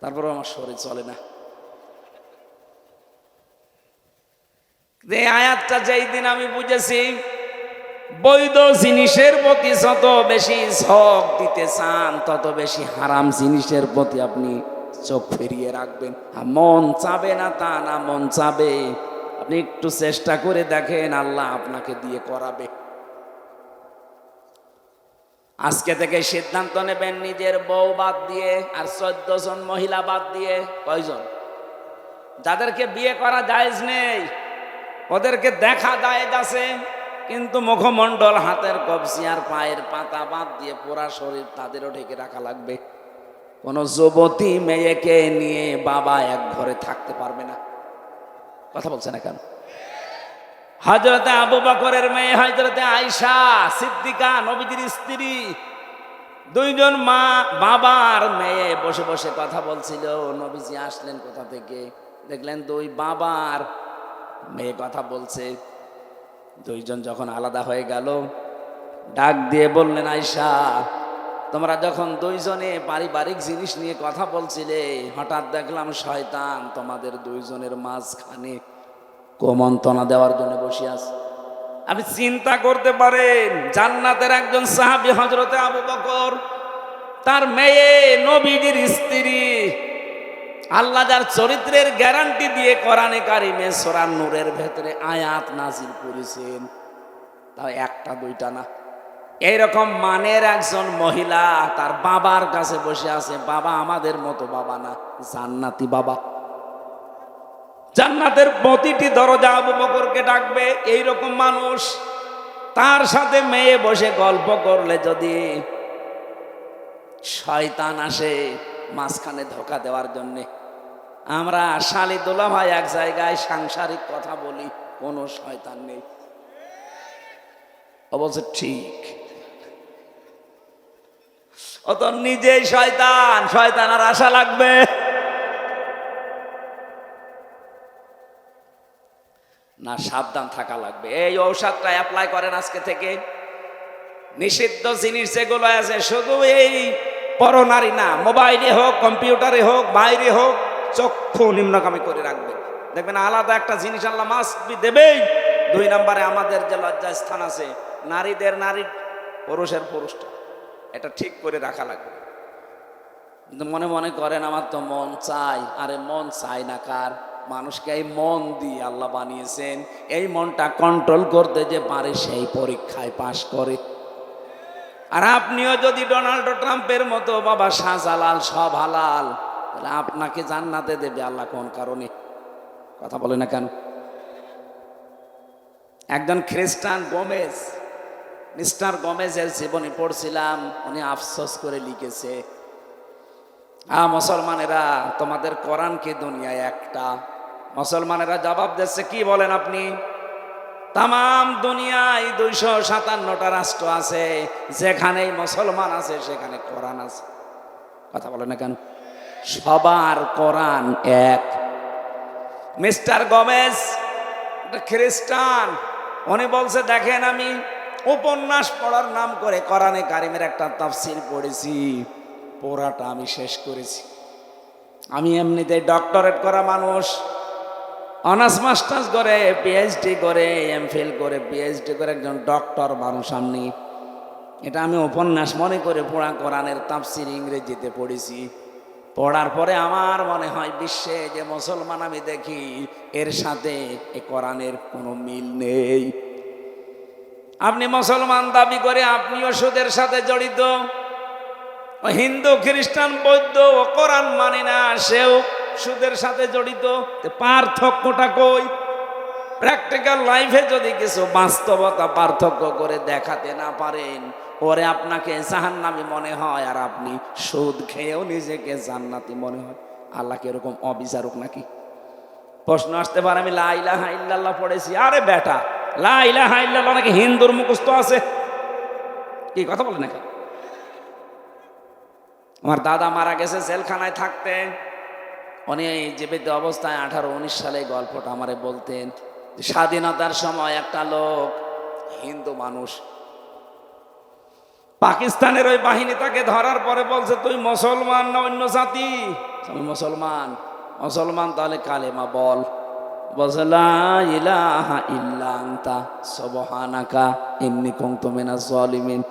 তারপরে আমার শরীর চলে না। এই আয়াতটা যেই দিন আমি বুঝেছি, বৈধ জিনিসের প্রতি যত বেশি ঝোঁক দিতে চান, তত বেশি হারাম জিনিসের প্রতি আপনি চোখ ফিরিয়ে রাখবেন। মন চাবে না তা না, মন চাবে। আপনি একটু চেষ্টা করে দেখেন, আল্লাহ আপনাকে দিয়ে করাবে। আজকে থেকে সিদ্ধান্ত নেবেন, নিজের বউ বাদ দিয়ে আর 14 জন মহিলা বাদ দিয়ে। কয়জন? যাদেরকে বিয়ে করা জায়েজ নেই, ওদেরকে দেখা জায়েজ আছে, কিন্তু মুখমণ্ডল, হাতের কবজি আর পায়ের পাতা বাদ দিয়ে পুরা শরীর তাদেরও ঢেকে রাখা লাগবে। কোন যুবতী মেয়েকে নিয়ে বাবা এক ঘরে থাকতে পারবে না। কথা বলছে না কেন? হযরতে আবু বকরের মেয়ে হযরতে আয়েশা সিদ্দিকা, নবীজির স্ত্রী, 2 জন মা বাবার মেয়ে বসে বসে কথা বলছিল। নবীজি আসলেন কোথা থেকে, দেখলেন 2 বাবার মেয়ে কথা বলছে। 2 জন যখন আলাদা হয়ে গেল, ডাক দিয়ে বললেন, আয়েশা, তোমরা যখন 2 জনে পারিবারিক জিনিস নিয়ে কথা বলছিলে, হঠাৎ দেখলাম শয়তান তোমাদের 2 জনের মাঝখানে কুমন্ত্রণা দেওয়ার জন্য বসে আছে। আপনি চিন্তা করতে পারেন, জান্নাতের একজন সাহাবী হযরতে আবু বকর, তার মেয়ে নবীজির স্ত্রী, আল্লাহ যার চরিত্রের গ্যারান্টি দিয়ে কোরআনে কারিমে সূরা নূরের ভেতরে আয়াত নাজিল করেছেন, তাও 1টা 2টা না। এইরকম মানের একজন মহিলা তার বাবার কাছে বসে আছে। বাবা আমাদের মতো বাবা না, জান্নাতি বাবা। জান্নাতের প্রতিটি দরজা আবু বকরকে ডাকবে। এইরকম মানুষ, তার সাথে মেয়ে বসে গল্প করলে যদি শয়তান আসে মাঝখানে ধোঁকা দেওয়ার জন্যে। আমরা শালি দোলা ভাই এক জায়গায় সাংসারিক কথা বলি, কোনো শয়তান নেই। অবশ্য ঠিক, ও তো নিজেই শয়তান। শয়তান আর আশা লাগবে না, সাবধান থাকা লাগবে। এই ঔষধটা অ্যাপ্লাই করেন আজকে থেকে। নিষিদ্ধ জিনিস যেগুলো আছে, শুধু এই পরনারী না, মোবাইলে হোক, কম্পিউটারে হোক, বাইরে হোক, চক্ষু নিম্নগামী করে রাখবেন। দেখবেন আলাদা একটা জিনিস আল্লাহ মাস্ট বি দেবেই। 2 নম্বরে আমাদের যে লজ্জা স্থান আছে, নারীদের নারী, পুরুষের পুরুষটা, এটা ঠিক করে রাখা লাগবে। কিন্তু মনে মনে করেন আমার তো মন চাই। আরে মন চাই না কার? মানুষকে এই মন দিয়ে আল্লাহ বানিয়েছেন। এই মনটা কন্ট্রোল করতে যে পারে সেই পরীক্ষায় পাশ করে। আর আপনিও যদি ডোনাল্ড ট্রাম্পের মতো বাবা শাহজালাল সব হালাল, তাহলে আপনাকে জান্নাতে দেবে আল্লাহ কোন কারণে? কথা বলে না কেন? একজন খ্রিস্টান গোমেজ, মিস্টার গোমেজের জীবনী পড়ছিলাম, উনি আফসোস করে লিখেছে, মুসলমানেরা তোমাদের কোরআন কি দুনিয়ায় একটা? মুসলমানেরা জবাব দিচ্ছে, কি বলেন আপনি? তাম দুনিয়ায় 257টা রাষ্ট্র আছে, যেখানেই মুসলমান আছে সেখানে কোরআন আছে। কথা বলে না কেন? সবার কোরআন এক। মিস্টার গোমেজ একটা খ্রিস্টান, উনি বলছে, দেখেন আমি উপন্যাস পড়ার নাম করে কোরআনে কারিমের একটা তাফসীর পড়েছি, পুরাটা আমি শেষ করেছি। আমি এমনিতে ডক্টরেট করা মানুষ, অনার্স মাস্টার্স করে, পিএইচডি করে, এমফিল করে, পিএইচডি করে একজন ডক্টর মানুষ আমি। এটা আমি উপন্যাস মনে করে পুরা কোরআনের তাফসীর ইংরেজিতে পড়েছি। পড়ার পরে আমার মনে হয় বিশ্বে যে মুসলমান আমি দেখি এর সাথে এ কোরআনের কোনো মিল নেই। আপনি মুসলমান দাবি করে আপনিও সুদের সাথে জড়িত, হিন্দু খ্রিস্টান বৌদ্ধ ও কোরআন মানে না সেও সুদের সাথে জড়িত। পার্থক্যটা কই? প্র্যাকটিক্যাল লাইফে যদি কিছু বাস্তবতা পার্থক্য করে দেখাতে না পারেন, পরে আপনাকে জাহান্নামী মনে হয় আর আপনি সুদ খেয়েও নিজেকে জান্নাতি মনে হয়। আল্লাহ কি এরকম অবিচারক নাকি? প্রশ্ন আসতে পারে আমি লা ইলাহা ইল্লাল্লাহ পড়েছি। আরে বেটা, লা ইলাহা ইল্লাল্লাহ নাকি হিন্দুর মুখস্থ আছে? কি কথা বলেন না? আমার দাদা মারা গেছে, জেলখানায় থাকতেন। উনি জীবিত অবস্থায় 18-19 সালে গল্পটা আমারে বলতেন। স্বাধীনতার সময় একটা লোক, হিন্দু মানুষ, পাকিস্তানের ওই বাহিনী তাকে ধরার পরে বলছে তুই মুসলমান না অন্য জাতি? আমি মুসলমান। মুসলমান তাহলে কালেমা বল। বলছে লা ইলাহা ইল্লা আনতা সুবহানাকা ইন্নী কুনতু মিনাজ জালিমিন।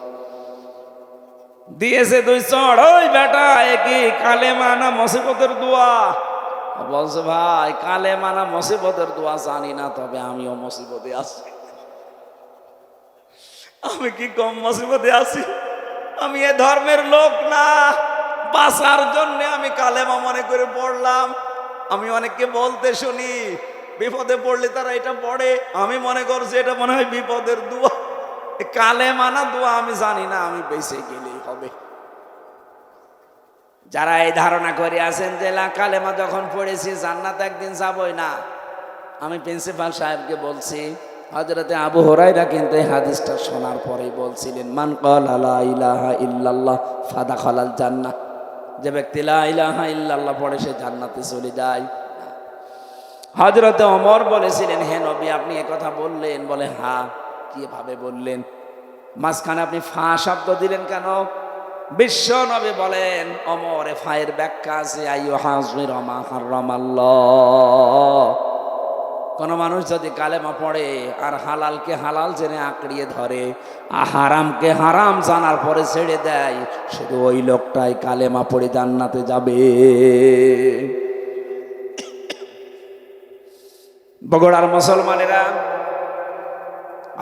দিয়েছে 2 চড়। ওই বেটা, কি কালেমা না মুসিবতের দোয়া? বলছে ভাই কালেমা না মুসিবতের দোয়া জানি না, তবে আমিও মুসিবতে আছি। আমি কি কম মুসিবতে আছি? আমি এ ধর্মের লোক না, বাঁচার জন্য আমি কালেমা মনে করে পড়লাম। আমি অনেককে বলতে শুনি বিপদে পড়লে তারা এটা পড়ে, আমি মনে করছি এটা মনে হয় বিপদের দোয়া। কালেমা না দোয়া আমি জানি না, আমি বেঁচে গেলেই হবে। যারা এই ধারণা করে আছেন যে কালেমা যখন পড়েছি জান্নাত একদিন যাবই না, আমি প্রিন্সিপাল সাহেবকে বলছি, হযরতে আবু হুরায়রা কিন্তু এই হাদিসটা শোনার পরেই বলছিলেন মান ক্বালা লা ইলাহা ইল্লাল্লাহ ফাদাখালাল জান্নাহ, যে ব্যক্তি লা ইলাহা ইল্লাল্লাহ পড়ে সে জান্নাতে চলে যায়। হযরতে ওমর বলেছিলেন হে নবী আপনি এ কথা বললেন? বলে হ্যাঁ। কিভাবে বললেন? মাঝখানে আপনি ফা শব্দ দিলেন কেন? বিশ্ব নবী বলেন ওমর এ ফায়ের ব্যাখ্যা আছে আইয়ুহাযির মা হারামাল্লাহ। কোন মানুষ যদি কালেমা পড়ে আর হালালকে হালাল জেনে আঁকড়িয়ে ধরে, হারামকে হারাম জানার পরে ছেড়ে দেয়, শুধু ওই লোকটাই কালেমা পড়ে জান্নাতে যাবে। বগুড়ার মুসলমানেরা,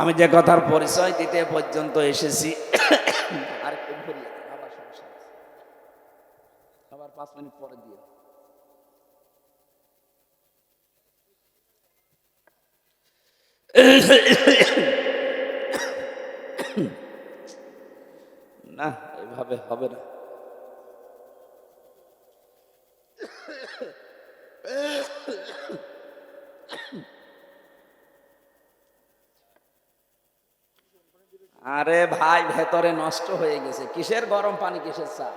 আমি যে কথার পরিচয় দিতে পর্যন্ত এসেছি, আবার 5 মিনিট পরে দিয়ে না, এভাবে হবে না। আরে ভাই ভেতরে নষ্ট হয়ে গেছে। কিসের গরম পানি, কিসের চা?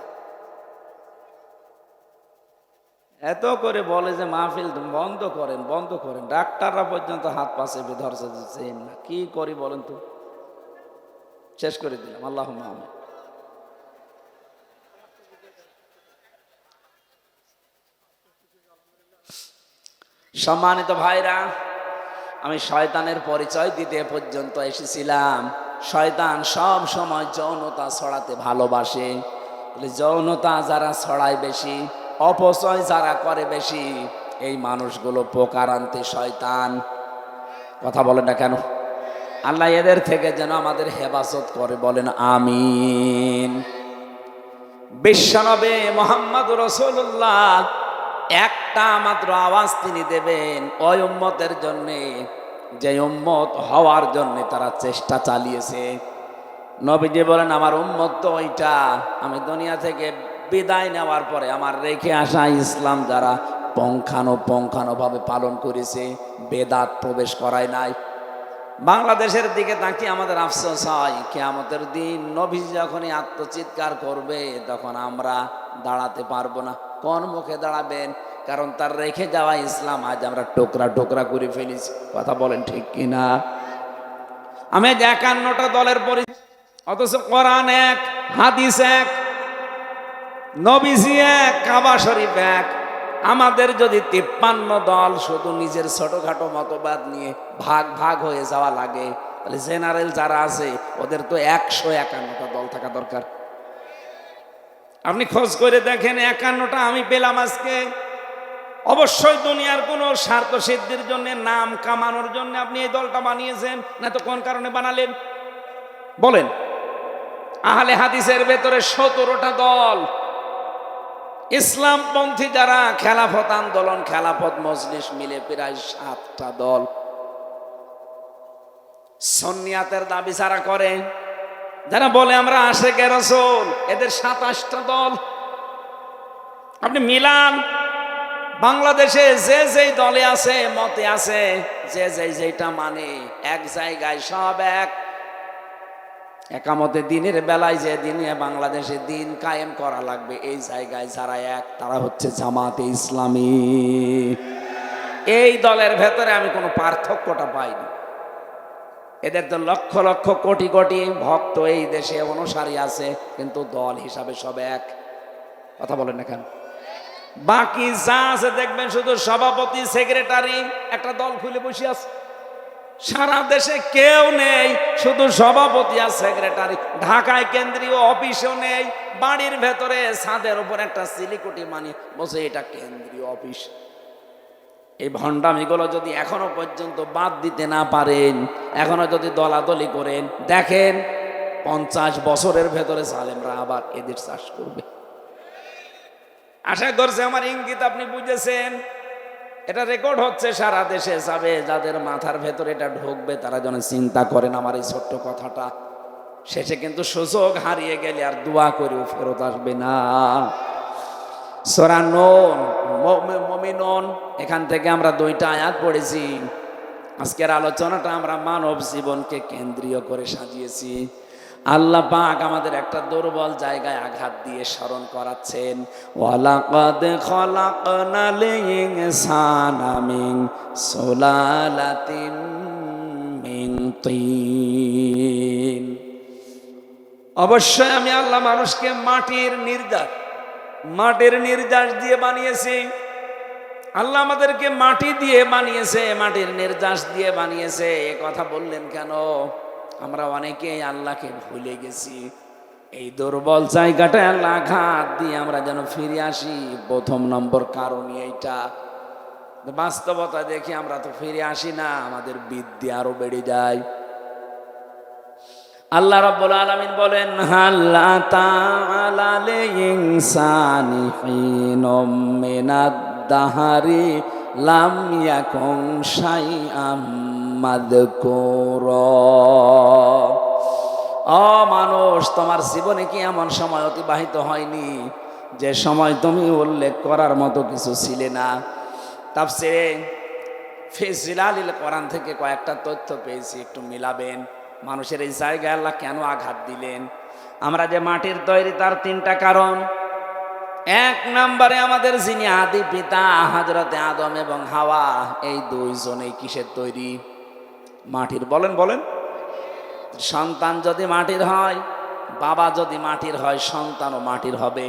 এত করে বলে যে মাহফিল বন্ধ করেন বন্ধ করেন, ডাক্তাররা পর্যন্ত হাত পা চেপে ধরছে দিচ্ছেন না। কি করি বলেন তো? শেষ করে দিলাম। আল্লাহুম্মা আমিন। সম্মানিত ভাইরা, আমি শয়তানের পরিচয় দিতে পর্যন্ত এসেছিলাম। শয়তান সব সময় যৌনতা ছড়াতে ভালোবাসে। যৌনতা যারা ছড়ায় বেশি, অপচয় যারা করে বেশি, এই মানুষগুলো পোকার আনতে শয়তান। কথা বলেন না কেন? আল্লাহ এদের থেকে যেন আমাদের হেফাজত করে, বলেন আমিন। বিশ্বনবী মুহাম্মদুর রাসূলুল্লাহ একটা মাত্র আওয়াজ তিনি দেবেন ওই উম্মতের জন্যে, যে উম্মত হওয়ার জন্য তারা চেষ্টা চালিয়েছে। নবীজি বলেন আমার উম্মত তো ওইটা, আমি দুনিয়া থেকে বিদায় নেওয়ার পরে আমার রেখে আসা ইসলাম যারা পঙ্খানুপঙ্খানুভাবে পালন করেছে, বেদাত প্রবেশ করায় নাই। বাংলাদেশের দিকে তাকিয়ে আমাদের আফসোস হয়, কিয়ামতের দিন নবী যখনই আত্মচিৎকার করবে তখন আমরা দাঁড়াতে পারবো না। কোন মুখে দাঁড়াবেন? কারণ তার রেখে যাওয়া ইসলাম আজ আমরা টোকরা টোকরা করে ফেলেছি। কথা বলেন ঠিক কিনা? আমি 51টা দলের পরিচয়, অথচ কোরআন এক, হাদিস এক, নবীজি এক, কাবা শরীফ এক। আমাদের যদি 53 দল শুধু নিজের ছোটখাটো মতবাদ নিয়ে ভাগ ভাগ হয়ে যাওয়া লাগে, তাহলে জেনারেল যারা আছে ওদের তো 151টা দল থাকা দরকার। আপনি খোঁজ করে দেখেন 51টা আমি পেলাম আজকে। অবশ্যই দুনিয়ার কোনো স্বার্থ সিদ্ধির জন্য, নাম কামানোর জন্য আপনি এই দলটা বানিয়েছেন, না তো কোন কারণে বানালেন বলেন? আহলে হাদিসের ভেতরে 17টা দল, ইসলামপন্থী যারা খেলাফত আন্দোলন, খেলাফত মজলিস মিলে প্রায় 7টা দল। সুন্নিয়াতের দাবি যারা করে, যারা বলে আমরা আশিকে রাসূল, এদের 27টা দল। আপনি মিলান, বাংলাদেশে যে যেই দলে আছে, মতে আছে, যে যেইটা মানে, এক জায়গায় সব এক। একামতে দিনের বেলায় যে দিনে বাংলাদেশে দিন কায়েম করা লাগবে, এই জায়গায় যারা এক, তারা হচ্ছে জামাতে ইসলামী। এই দলের ভেতরে আমি কোনো পার্থক্যটা পাইনি। এদের তো লক্ষ লক্ষ কোটি কোটি ভক্ত এই দেশে, অনুসারী আছে, কিন্তু দল হিসাবে সব এক। কথা বলেন না কেন? বাকি যা আছে দেখবেন শুধু সভাপতি, সেক্রেটারি, একটা দল খুলে বসে আছে। সারা দেশে কেউ নেই, শুধু সভাপতি আর সেক্রেটারি। ঢাকায় কেন্দ্রীয় অফিসও নেই, বাড়ির ভেতরে ছাদের উপর একটা সিলিকুটি মানি বসে, এটা কেন্দ্রীয় অফিস। এই ভণ্ডামিগুলো যদি এখনো পর্যন্ত বাদ দিতে না পারেন, এখনো যদি দলাদলি করেন, দেখেন 50 বছরের ভেতরে জালেমরা আবার এদের চাষ করবে। আশা করছে আমার ইঙ্গিত আপনি বুঝেছেন। এটা রেকর্ড হচ্ছে, সারা দেশে যাবে। যাদের মাথার ভেতরে এটা ঢুকবে তারা যেন চিন্তা করেন আমার এই ছোট্ট কথাটা। শেষে কিন্তু সুযোগ হারিয়ে গেলে আর দোয়া করেও ফেরত আসবে না। সূরা নূন, মুমিনুন, এখান থেকে আমরা 2টা আয়াত পড়েছি। আজকের আলোচনাটা আমরা মানব জীবনকে কেন্দ্রীয় করে সাজিয়েছি। আল্লাহ পাক আমাদের একটা দুর্বল জায়গায় আঘাত দিয়ে স্মরণ করাচ্ছেন, ওয়ালাকাদ খলাকনাল ইনসানা মিন সুলালাতিন মিন তিন। অবশ্যই আমি আল্লাহ মানুষকে মাটির নির্যাস দিয়ে বানিয়েছি। আল্লাহ আমাদেরকে মাটি দিয়ে বানিয়েছে, মাটির নির্যাস দিয়ে বানিয়েছে। এ কথা বললেন কেন? আমরা অনেকেই আল্লাহকে ভুলে গেছি। এই দুর্বল জায়গাটায় আল্লাহ আঘাত দিয়ে আমরা যেন ফিরে আসি, প্রথম নম্বর কারণ এইটা। বাস্তবতা দেখি আমরা তো ফিরে আসি না, আমাদের বিদ্যা আরো বেড়ে যায়। আল্লাহ রাব্বুল আলামিন বলেন, হাল আতা লিল ইনসানি হিনুম মিনাদ দাহরি লাম ইয়াকুন শাইআম মাযকুরা। ও মানুষ, তোমার জীবনে কি এমন সময় অতিবাহিত হয়নি যে সময় তুমি উল্লেখ করার মতো কিছু ছিলে না? তাফসীরে ফি জিলালিল কোরআন থেকে কয়েকটা তথ্য পেয়েছি, একটু মিলাবেন। মানুষের এই জায়গায় আল্লাহ কেন আঘাত দিলেন? আমরা যে মাটির তৈরি, তার 3টা কারণ। 1 নম্বরে আমাদের যিনি আদি পিতা হযরতে আদম এবং হাওয়া, এই 2 জনেই কিসের তৈরি? মাটির। বলেন বলেন। সন্তান যদি মাটির হয়, বাবা যদি মাটির হয়, সন্তানও মাটির হবে।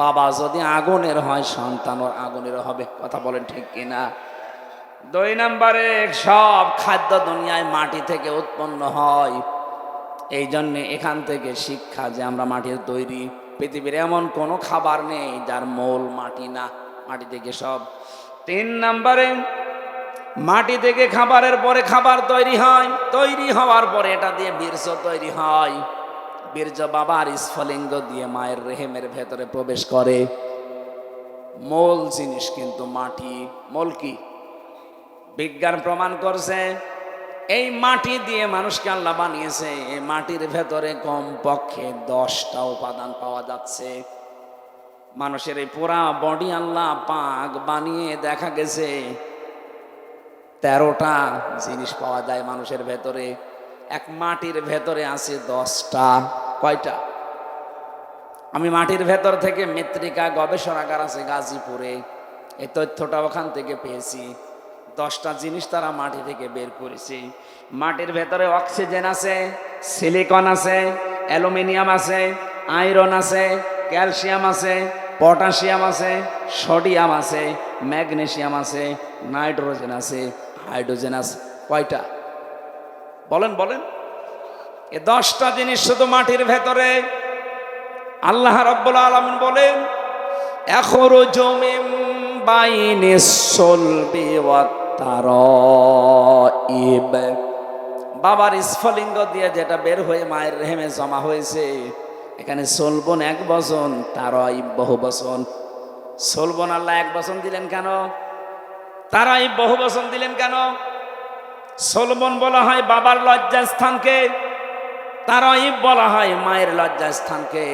বাবা যদি আগুনের হয়, সন্তানও আগুনের হবে। কথা বলেন ঠিক কিনা? 2 নম্বরে সব খাদ্য দুনিয়ায় মাটি থেকে উৎপন্ন হয়। এই জন্যে এখান থেকে শিক্ষা যে আমরা মাটির তৈরি। পৃথিবীর এমন কোনো খাবার নেই যার মূল মাটি না, মাটি থেকে সব। 3 নম্বরে মাটি থেকে খাবারের পরে খাবার তৈরি হয়, তৈরি হওয়ার পরে এটা দিয়ে বীর্য তৈরি হয়। বীর্য বাবার স্ফলিঙ্গ দিয়ে মায়ের রেহেমের ভেতরে প্রবেশ করে। মূল জিনিস কিন্তু মাটি। মূল কি? বিজ্ঞান প্রমাণ করছে এই মাটি দিয়ে মানুষকে আল্লাহ বানিয়েছে। এই মাটির ভেতরে কমপক্ষে 10টা উপাদান পাওয়া যাচ্ছে। মানুষের এই পুরা বডি আল্লাহ পাক বানিয়ে দেখা গেছে 13টা জিনিস পাওয়া যায় মানুষের ভেতরে। এক মাটির ভেতরে আছে 10টা। কয়টা? আমি মাটির ভেতর থেকে মৃত্তিকা গবেষণাগার আছে গাজীপুরে, এই তথ্যটা ওখান থেকে পেয়েছি। 10টা জিনিস তারা মাটি থেকে বের করেছে। মাটির ভেতরে অক্সিজেন আছে, সিলিকন আছে, অ্যালুমিনিয়াম আছে, আয়রন আছে, ক্যালসিয়াম আছে, পটাশিয়াম আছে, সোডিয়াম আছে, ম্যাগনেসিয়াম আছে, নাইট্রোজেন আছে, হাইড্রোজেন আছে। কয়টা? বলেন বলেন। এই 10টা জিনিস শুধু মাটির ভেতরে। আল্লাহ রাব্বুল আলামিন বলেন, আখরুজু মিন বাইনিস সুলবি ওয়াত তারাইব, বাবার স্ফলিঙ্গ দিয়ে যেটা বের হয়ে মায়ের রেহেমে জমা হয়েছে, এখানে সলবন এক বচন, তারাইব বহু বচন। সলবন আল্লাহ এক বচন দিলেন কেন? তারাইব বহু বচন দিলেন কেন? সলবন বলা হয় বাবার লজ্জাস্থানকে, তারাইব বলা হয় মায়ের লজ্জাস্থানকে।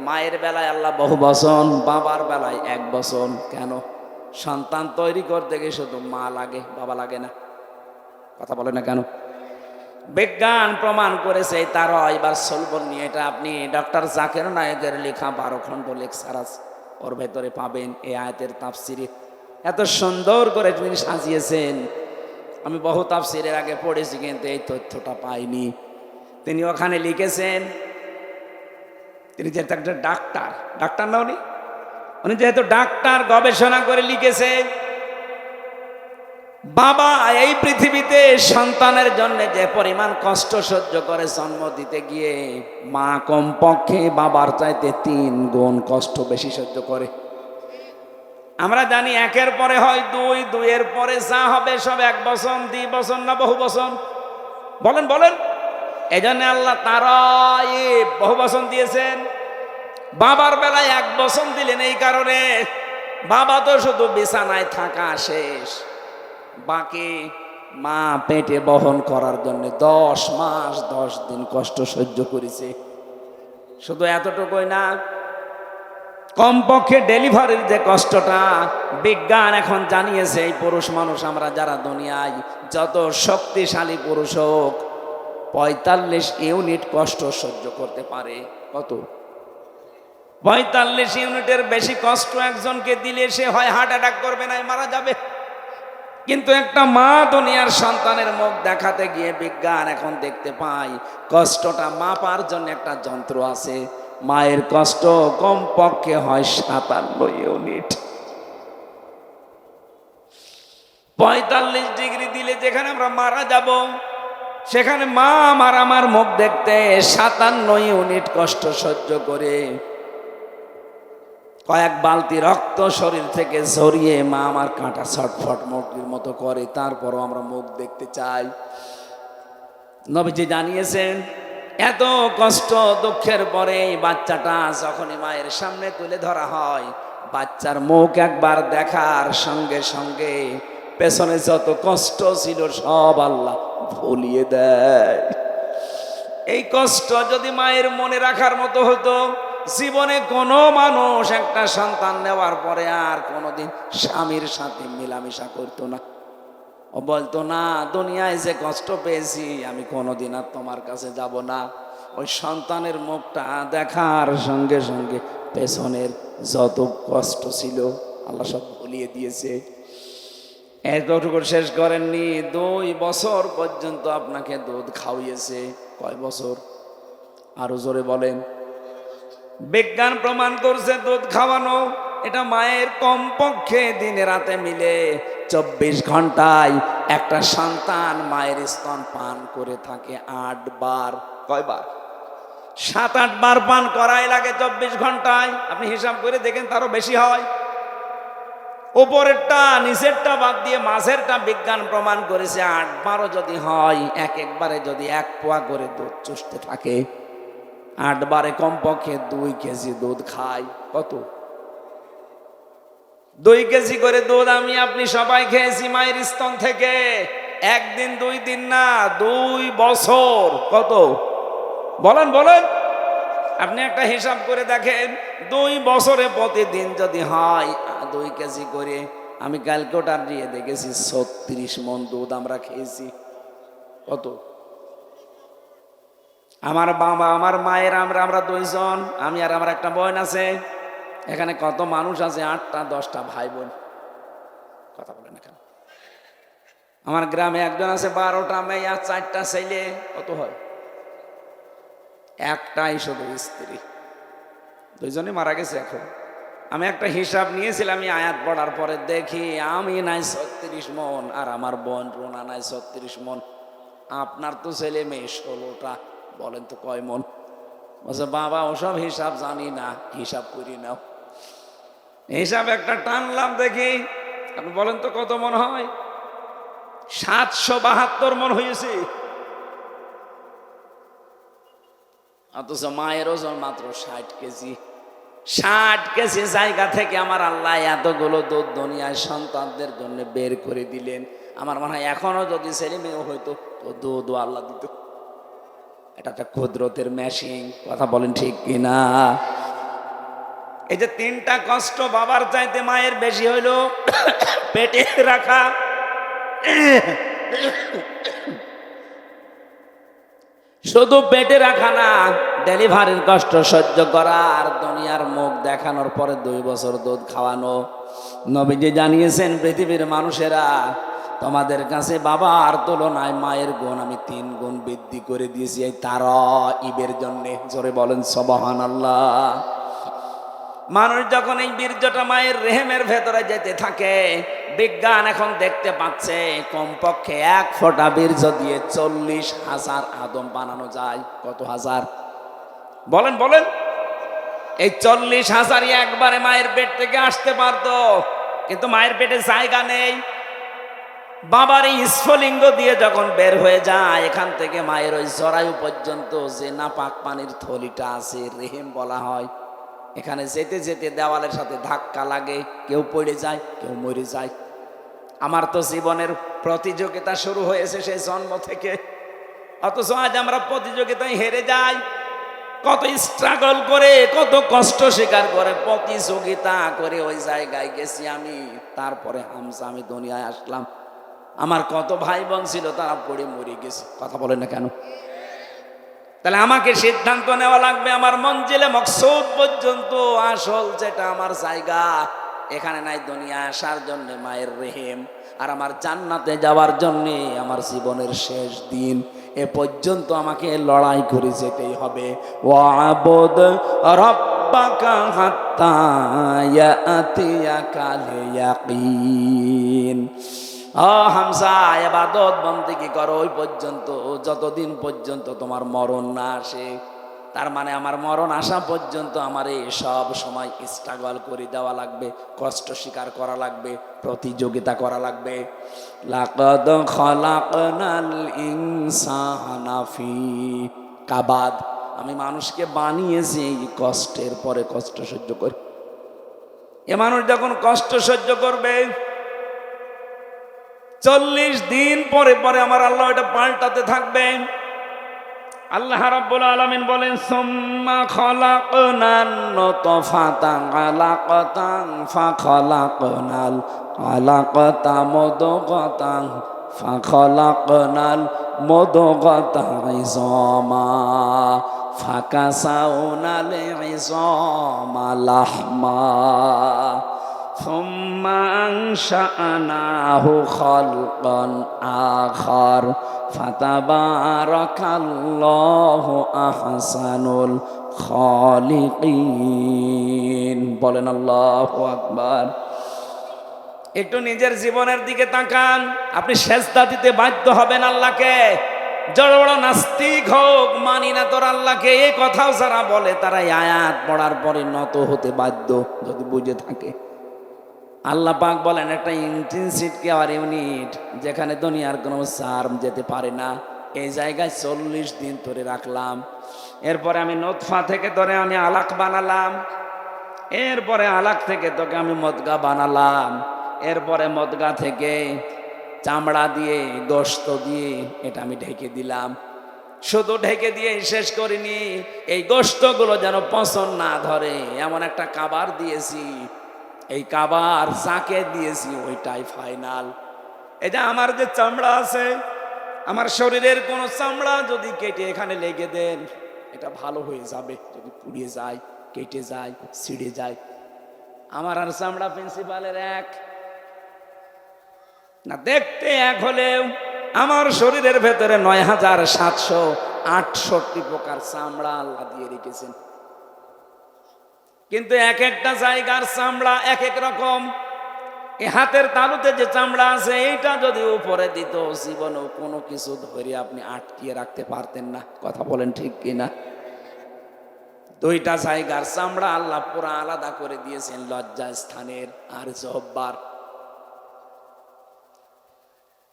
মায়ের বেলায় আল্লাহ বহু বচন, বাবার বেলায় এক বচন। কেন? সন্তান তৈরি করতে গিয়ে শুধু মা লাগে, বাবা লাগে না। কথা বলে না কেন? বিজ্ঞান প্রমাণ করেছে তারা এবার সলবন নিয়ে। এটা আপনি ডক্টর জাকির নায়েকের লেখা 12 খণ্ড লেকচার আছে, ওর ভেতরে পাবেন। এই আয়াতের তাফসিরে এত সুন্দর করে তিনি সাজিয়েছেন। আমি বহু তাফসিরের আগে পড়েছি, কিন্তু এই তথ্যটা পাইনি। তিনি ওখানে লিখেছেন, তিনি যেহেতু একটা ডাক্তার না, উনি যেহেতু ডাক্তার, গবেষণা করে লিখেছে, বাবা এই পৃথিবীতে সন্তানের জন্য যে পরিমাণ কষ্ট সহ্য করে জন্ম দিতে গিয়ে, মা কমপক্ষে বাবার চাইতে 3 গুণ কষ্ট বেশি সহ্য করে। আমরা জানি একের পরে হয় 2, 2-এর পরে যা হবে সব 1 বছর, 2 বছর না বহু বছর? বলেন বলেন। এই জন্য আল্লাহ তারাইব বহু বছর দিয়েছেন। বাবার বেলায় 1 বছর দিলেন এই কারণে, বাবা তো শুধু বিছানায় থাকা শেষ, বাকি মা পেটে বহন করার জন্য 10 মাস 10 দিন কষ্ট সহ্য করেছে। শুধু এতটুকুই না, কমপক্ষে ডেলিভারির যে কষ্টটা, বিজ্ঞান এখন জানিয়েছে এই পুরুষ মানুষ আমরা যারা দুনিয়ায় যত শক্তিশালী পুরুষ হোক, 45 ইউনিট কষ্ট সহ্য করতে পারে। কত? 45 ইউনিটের বেশি কষ্ট একজনকে দিলে সে হয় হার্ট অ্যাটাক করবে, না মারা যাবে। কিন্তু একটা মা দুনিয়ার সন্তানের মুখ দেখাতে গিয়ে বিজ্ঞান এখন দেখতে পাই কষ্টটা মাপার জন্য একটা যন্ত্র আছে। মায়ের কষ্ট কমপক্ষে হয় 57 ইউনিট। 45 ডিগ্রি দিলে যেখানে আমরা মারা যাব, সেখানে মা আমার মুখ দেখতে 57 ইউনিট কষ্ট সহ্য করে কয়েক বালতি রক্ত শরীর থেকে ঝরিয়ে মা আমার কাঁটা ছটফট মুরগির মতো করে, তারপরও আমরা মুখ দেখতে চাই। নবীজি জানিয়েছেন, এত কষ্ট দুঃখের পরে বাচ্চাটা যখনই মায়ের সামনে তুলে ধরা হয়, বাচ্চার মুখ একবার দেখার সঙ্গে সঙ্গে পেছনে যত কষ্ট ছিল সব আল্লাহ ভুলিয়ে দেয়। এই কষ্ট যদি মায়ের মনে রাখার মতো হতো, জীবনে কোনো মানুষ একটা সন্তান নেওয়ার পরে আর কোনোদিন স্বামীর সাথে মেলামেশা করতো না। ও বলতো না, দুনিয়ায় যে কষ্ট পেয়েছি আমি কোনোদিন আর তোমার কাছে যাব না। ওই সন্তানের মুখটা দেখার সঙ্গে সঙ্গে পেছনের যত কষ্ট ছিল আল্লাহ সব ভুলিয়ে দিয়েছে। এতটুকু শেষ করেননি, 2 বছর পর্যন্ত আপনাকে দুধ খাওয়িয়েছে। কয় বছর? আরো জোরে বলেন। বিজ্ঞান প্রমাণ করছে দুধ খাওয়ানো এটা মায়ের কমপক্ষে দিনে রাতে মিলে 24 ঘন্টায় একটা সন্তান মায়ের স্তন পান করে থাকে 8 বার। কয়বার? 7-8 বার পান করাই লাগে 24 ঘন্টায়। আপনি হিসাব করে দেখেন, তারও বেশি হয়। উপরেরটা নিচেরটা বাদ দিয়ে মাঝেরটা বিজ্ঞান প্রমাণ করেছে 8 বারও যদি হয়, একবারে যদি 1 পোয়া করে দুধ চুষতে থাকে, 8 বারে কমপক্ষে 2 কেজি দুধ খায়। কত? 2 কেজি করে দুধ আমি আপনি সবাই খেয়েছি মায়ের স্তন থেকে। 1 দিন 2 দিন না, 2 বছর। কত? বলেন বলেন। আপনি একটা হিসাব করে দেখেন, 2 বছরে প্রতিদিন যদি হয় 2 কেজি করে, আমি ক্যালকুলেটর দিয়ে দেখেছি 36 মণ দুধ আমরা খেয়েছি। কত? আমার বাবা আমার মায়ের আমরা 2 জন, আমি আর আমার একটা বোন আছে। এখানে কত মানুষ আছে? 8টা 10টা ভাই বোন। কথা বলেন না কেন? আমার গ্রামে একজন আছে 12টা মেয়ে আর 4টা ছেলে। কত হয়? একটাই শুধু স্ত্রী, 2 জনই মারা গেছে। এখন আমি একটা হিসাব নিয়েছিলাম, আমি আয়াত পড়ার পরে দেখি আমি নাই 36 মণ আর আমার বোন রোনা নাই 36 মণ। আপনার তো ছেলে মেয়ে 16টা, বলেন তো কয় মণ? বলছে বাবা ওসব হিসাব জানি না, হিসাব করি নাও। হিসাব একটা টানলাম, দেখি আপনি বলেন তো কত মন হয়? 772 মন হয়েছে। অথচ মায়ের ওজন মাত্র 60 কেজি। 60 কেজি জায়গা থেকে আমার আল্লাহ এতগুলো দুধ দুনিয়ায় সন্তানদের জন্য বের করে দিলেন। আমার মনে হয় এখনো যদি ছেলে মেয়ে হইতো তো দুধ আল্লাহ দিত। এটা একটা কুদরতের মেশিন, কথা বলেন ঠিক কিনা? এই যে 3টা কষ্ট বাবার চাইতে মায়ের বেশি হইল, পেটে রাখা, শুধু পেটে রাখা না, ডেলিভারির কষ্ট সহ্য করা, আর দুনিয়ার মুখ দেখানোর পরে 2 বছর দুধ খাওয়ানো। নবীজি জানিয়েছেন পৃথিবীর মানুষেরা, তোমাদের কাছে বাবার তুলনায় মায়ের গুণ আমি 3 গুণ বৃদ্ধি করে দিয়েছি এই তারাইবের জন্যে। জোরে বলেন সুবহানাল্লাহ। মানুষ যখন এই বীর্যটা মায়ের রেহেমের ভেতরে যেতে থাকে, বিজ্ঞান এখন দেখতে পাচ্ছে কমপক্ষে 1 ফোঁটা বীর্য দিয়ে 40,000 আদম বানানো যায়। কত হাজার বলেন বলেন? এই 40,000ই একবারে মায়ের পেট থেকে আসতে পারতো, কিন্তু মায়ের পেটে জায়গা নেই। বাবার এই স্ফলিঙ্গ দিয়ে যখন বের হয়ে যায়, এখান থেকে মায়ের ওই জরায়ু পর্যন্ত যে নাপাক পানির থলিটা আছে, রেহেম বলা হয়, এখানে যেতে যেতে দেওয়ালের সাথে ধাক্কা লাগে, কেউ পড়ে যায়, কেউ মরে যায়। আমার তো জীবনের প্রতিযোগিতা শুরু হয়েছে সেই জন্ম থেকে, অথচ আজ আমরা প্রতিযোগিতায় হেরে যাই। কত স্ট্রাগল করে, কত কষ্ট স্বীকার করে প্রতিযোগিতা করে ওই জায়গায় গেছি আমি। তারপরে হামসা আমি দুনিয়ায় আসলাম। আমার কত ভাই বোন ছিল, তারা পড়ে মরে গেছে। কথা বলেন না কেন? তাহলে আমাকে সিদ্ধান্ত নেওয়া লাগবে আমার মঞ্জিলে মকসুদ পর্যন্ত, আসল যেটা আমার জায়গা এখানে নাই। দুনিয়া আসার জন্য মায়ের রেহেম, আর আমার জান্নাতে যাওয়ার জন্য আমার জীবনের শেষ দিন এ পর্যন্ত আমাকে লড়াই করে যেতেই হবে। ওয়াবুদ রাব্বাকা হাত্তা ইয়াতিয়াকাল ইয়াকিন। হামজা, ইবাদত বন্দেগী করো ওই পর্যন্ত, যতদিন পর্যন্ত তোমার মরণ না আসে। তার মানে আমার মরণ আসা পর্যন্ত আমার এই সব সময় স্ট্রাগল করে দেওয়া লাগবে, কষ্ট স্বীকার করা লাগবে, প্রতিযোগিতা করা লাগবে। লাকাদ খালাকনাল ইনসানা ফি কাবাদ। আমি মানুষকে বানিয়েছি এই কষ্টের পরে কষ্ট সহ্য করে। এ মানুষ যখন কষ্ট সহ্য করবে, 40 দিন পরে পরে আমার আল্লাহ এটা পাল্টাতে থাকবে। আল্লাহ রাব্বুল আলামিন বলেন, সুম্মা খালাকনান নুতফাতা আলাকাতান ফাখালাকনাল আলাকাতা মুদগাতান ফাখালাকনাল মুদগাতা ইযামা ফাকাসাউনাল ইযামা লাহমা সুম্মা আনশা'নাহু খালকান আখার ফাতাবারাকাল্লাহু আহসানুল খালিকিন। বলেন আল্লাহু আকবার। একটু নিজের জীবনের দিকে তাকান, আপনি সেজদা দিতে বাধ্য হবেন আল্লাহকে। বড় বড় নাস্তিক হোক, মানি না তোর আল্লাহকে, এই কথাও যারা বলে তারা আয়াত পড়ার পরে নত হতে বাধ্য, যদি বুঝে থাকে। আল্লাহ পাক বলেন একটা ইন্টেনসিভ কেয়ার ইউনিট, যেখানে দুনিয়ার কোনো সার্ম যেতে পারে না, এই জায়গায় 40 দিন ধরে রাখলাম। এরপরে আমি নোতফা থেকে ধরে আমি আলাক বানালাম, এরপরে আলাক থেকে তোকে আমি মদগা বানালাম, এরপরে মদগা থেকে চামড়া দিয়ে গোশত দিয়ে এটা আমি ঢেকে দিলাম। শুধু ঢেকে দিয়ে শেষ করিনি, এই গোশতগুলো যেন পচন না ধরে এমন একটা কাবার দিয়েছি। এই কাবার যাকে দিয়েছি ওইটাই ফাইনাল। এটা আমার যে চামড়া আছে, আমার শরীরের কোন চামড়া যদি কেটে এখানে লেগে দেন, এটা ভালো হয়ে যাবে। যদি পুড়িয়ে যায়, কেটে যায়, ছিঁড়ে যায়, আমার আর চামড়া প্রিন্সিপালের এক না। দেখতে এক হলেও আমার শরীরের ভেতরে ৯,৭৬৮ প্রকার চামড়া আল্লাহ দিয়ে রেখেছেন। কিন্তু এক একটা জায়গার চামড়া এক এক রকম। এই হাতের তালুতে যে চামড়া আছে, এইটা যদি উপরে দিত, জীবনেও কোনো কিছু ধরে আপনি আটকিয়ে রাখতে পারতেন না। কথা বলেন ঠিক কিনা? দুইটা জায়গার চামড়া আল্লাহ পুরা আলাদা করে দিয়েছেন, লজ্জা স্থানের আর জহ্বার।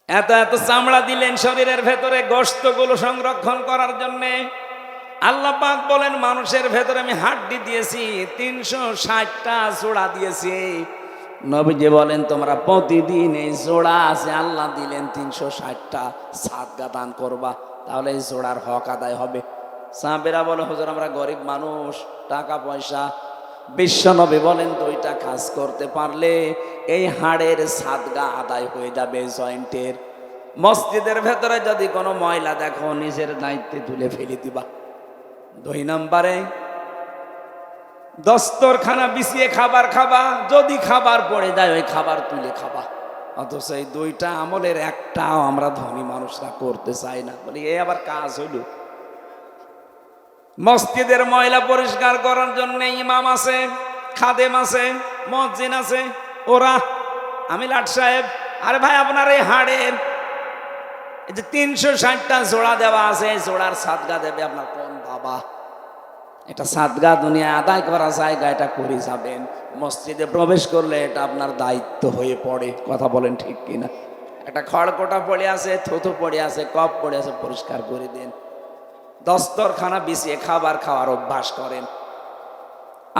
এত এত চামড়া দিলেন শরীরের ভেতরে গোশতগুলো সংরক্ষণ করার জন্যে। আল্লাহ পাক বলেন মানুষের ভেতরে আমি হাড্ডি দিয়েছি 360টা জোড়া দিয়েছি। নবীজি বলেন তোমরা প্রতিদিন এই জোড়া আছে আল্লাহ দিলেন 360টা সাদকা দান করবা, তাহলে এই জোড়ার হক আদায় হবে। সাহাবেরা বলে হুজুর আমরা গরিব মানুষ, টাকা পয়সা। বিশ্ব নবী বলেন দুইটা কাজ করতে পারলে এই হাড়ের সাদকা আদায় হয়ে যাবে জয়েন্টের। মসজিদের ভেতরে যদি কোনো ময়লা দেখো নিজের দায়িত্বে তুলে ফেলে দিবা। 2 নম্বরে দস্তরখানা বিছিয়ে খাবার খাবা, যদি খাবার পড়ে যায় ওই খাবার তুলে খাবা। অথচ এই দুইটা আমলের একটাও আমরা ধনী মানুষরা করতে চাই না। বলি এই আবার কাজ হইল। মসজিদের ময়লা পরিষ্কার করার জন্য ইমাম আছে, খাদেম আছে, মুয়াজ্জিন আছে, ওরা আমি লাট সাহেব, আরে ভাই আপনার এই হাড়ের এই যে 360টা জোড়া দেওয়া আছে, জোড়ার সাদগা দেবে আপনার কোন বাবা? এটা সাদগা দুনিয়ায় আদায় করা জায়গা, এটা করে যাবেন। মসজিদে প্রবেশ করলে এটা আপনার দায়িত্ব হয়ে পড়ে। কথা বলেন ঠিক কিনা? একটা খড়কোটা পড়ে আছে, থুতু পড়ে আছে, কপ পড়ে আছে, পরিষ্কার করে দেন। দস্তরখানা বিছিয়ে খাবার খাওয়ার অভ্যাস করেন।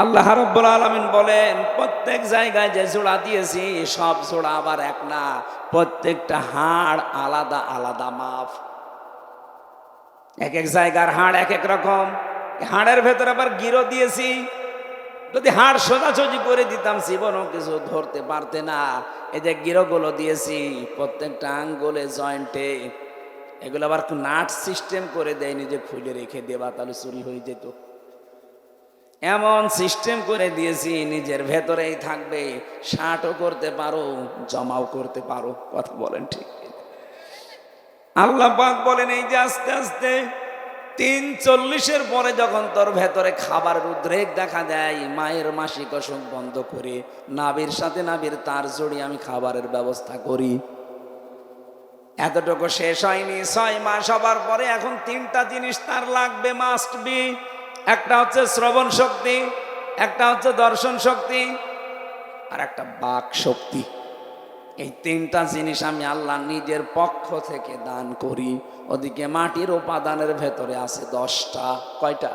আল্লাহ রাব্বুল আলামিন বলেন প্রত্যেক জায়গায় যে জোড়া দিয়েছি সব জোড়া আবার এক না, প্রত্যেকটা হাড় আলাদা আলাদা মাপ। এক এক জায়গার হাড় এক এক রকম। হাড়ের ভেতরে আবার গিরো দিয়েছি। যদি হাড় সোজাসুজি করে দিতাম জীবনও কিছু ধরতে পারতে না। এই যে গিরোগুলো দিয়েছি প্রত্যেকটা আঙ্গুলে জয়েন্টে, এগুলো আবার নাট সিস্টেম করে দেয়নি যে খুলে রেখে দেবা তাহলে চুরি হয়ে যেত। এমন সিস্টেম করে দিয়েছি নিজের ভেতরেই থাকবে, শার্টও করতে পারো, জমাও করতে পারো। কথা বলেন ঠিক? আল্লাহ পাক বলেন এই যে আস্তে আস্তে 3:40-এর পরে যখন তোর ভেতরে খাবারের উদ্রেক দেখা দেয়, মায়ের মাসিক অসুখ বন্ধ করে নাভির সাথে নাভির তার জড়িয়ে আমি খাবারের ব্যবস্থা করি। এতটুকু শেষ হয়নি, 6 মাস হবার পরে এখন 3টা জিনিস তার লাগবে, মাস্ট বি। একটা হচ্ছে শ্রবণ শক্তি, একটা হচ্ছে দর্শন শক্তি, আর একটা বাক শক্তি। এই 3টা জিনিস আমি আল্লাহ নিজের পক্ষ থেকে দান করি। ওদিকে মাটির উপাদানের ভেতরে আছে 10টা। কয়টা?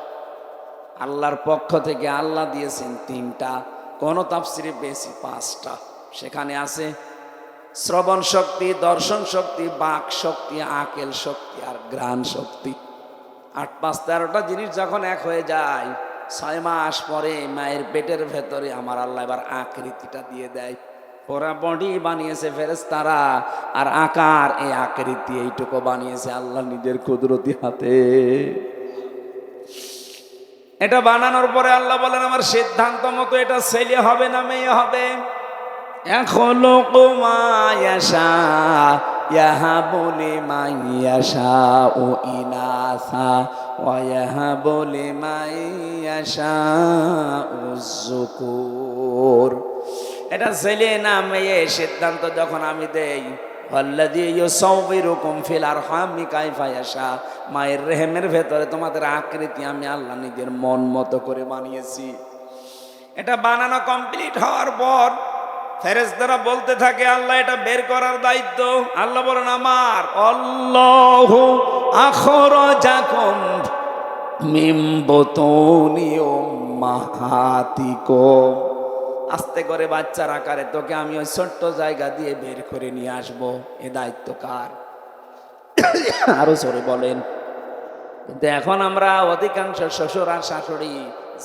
আল্লাহর পক্ষ থেকে আল্লাহ দিয়েছেন 3টা, কোন তাফসিরে পেয়েছি 5টা। সেখানে আছে শ্রবণ শক্তি, দর্শন শক্তি, বাক শক্তি, আকেল শক্তি আর ঘ্রাণ শক্তি। 8, 5, 13টা জিনিস যখন এক হয়ে যায়, 6 মাস পরে মায়ের পেটের ভেতরে আমার আল্লাহ এবার আকৃতিটা দিয়ে দেয়। ওরা বডি বানিয়েছে ফেরেশতারা, আর আকার এই আকৃতি এইটুকু বানিয়েছে আল্লাহ নিজের কুদরতি হাতে। এটা বানানোর পরে আল্লাহ বলেন আমার সিদ্ধান্ত মতো এটা ছেলে হবে না মেয়ে হবে। এটা ছেলে না মেয়ে সিদ্ধান্ত যখন আমি দেই, মায়ের রেহেমের ভেতরে তোমাদের আকৃতি আমি আল্লাহ নিজের মন মতো করে বানিয়েছি। এটা বানানো কমপ্লিট হওয়ার পর ফেরেশতারা বলতে থাকে আল্লাহ এটা বের করার দায়িত্ব। আল্লাহ বলেন আমার আল্লাহু আখরাজাকুম মিন বুতুনি উম্মাহাতিকুম। আস্তে করে বাচ্চার আকারে তোকে আমি ওই ছোট্ট জায়গা দিয়ে বের করে নিয়ে আসবো। এ দায়িত্ব কার? আরো জোরে বলেন। কিন্তু এখন আমরা অধিকাংশ শ্বশুর আর শাশুড়ি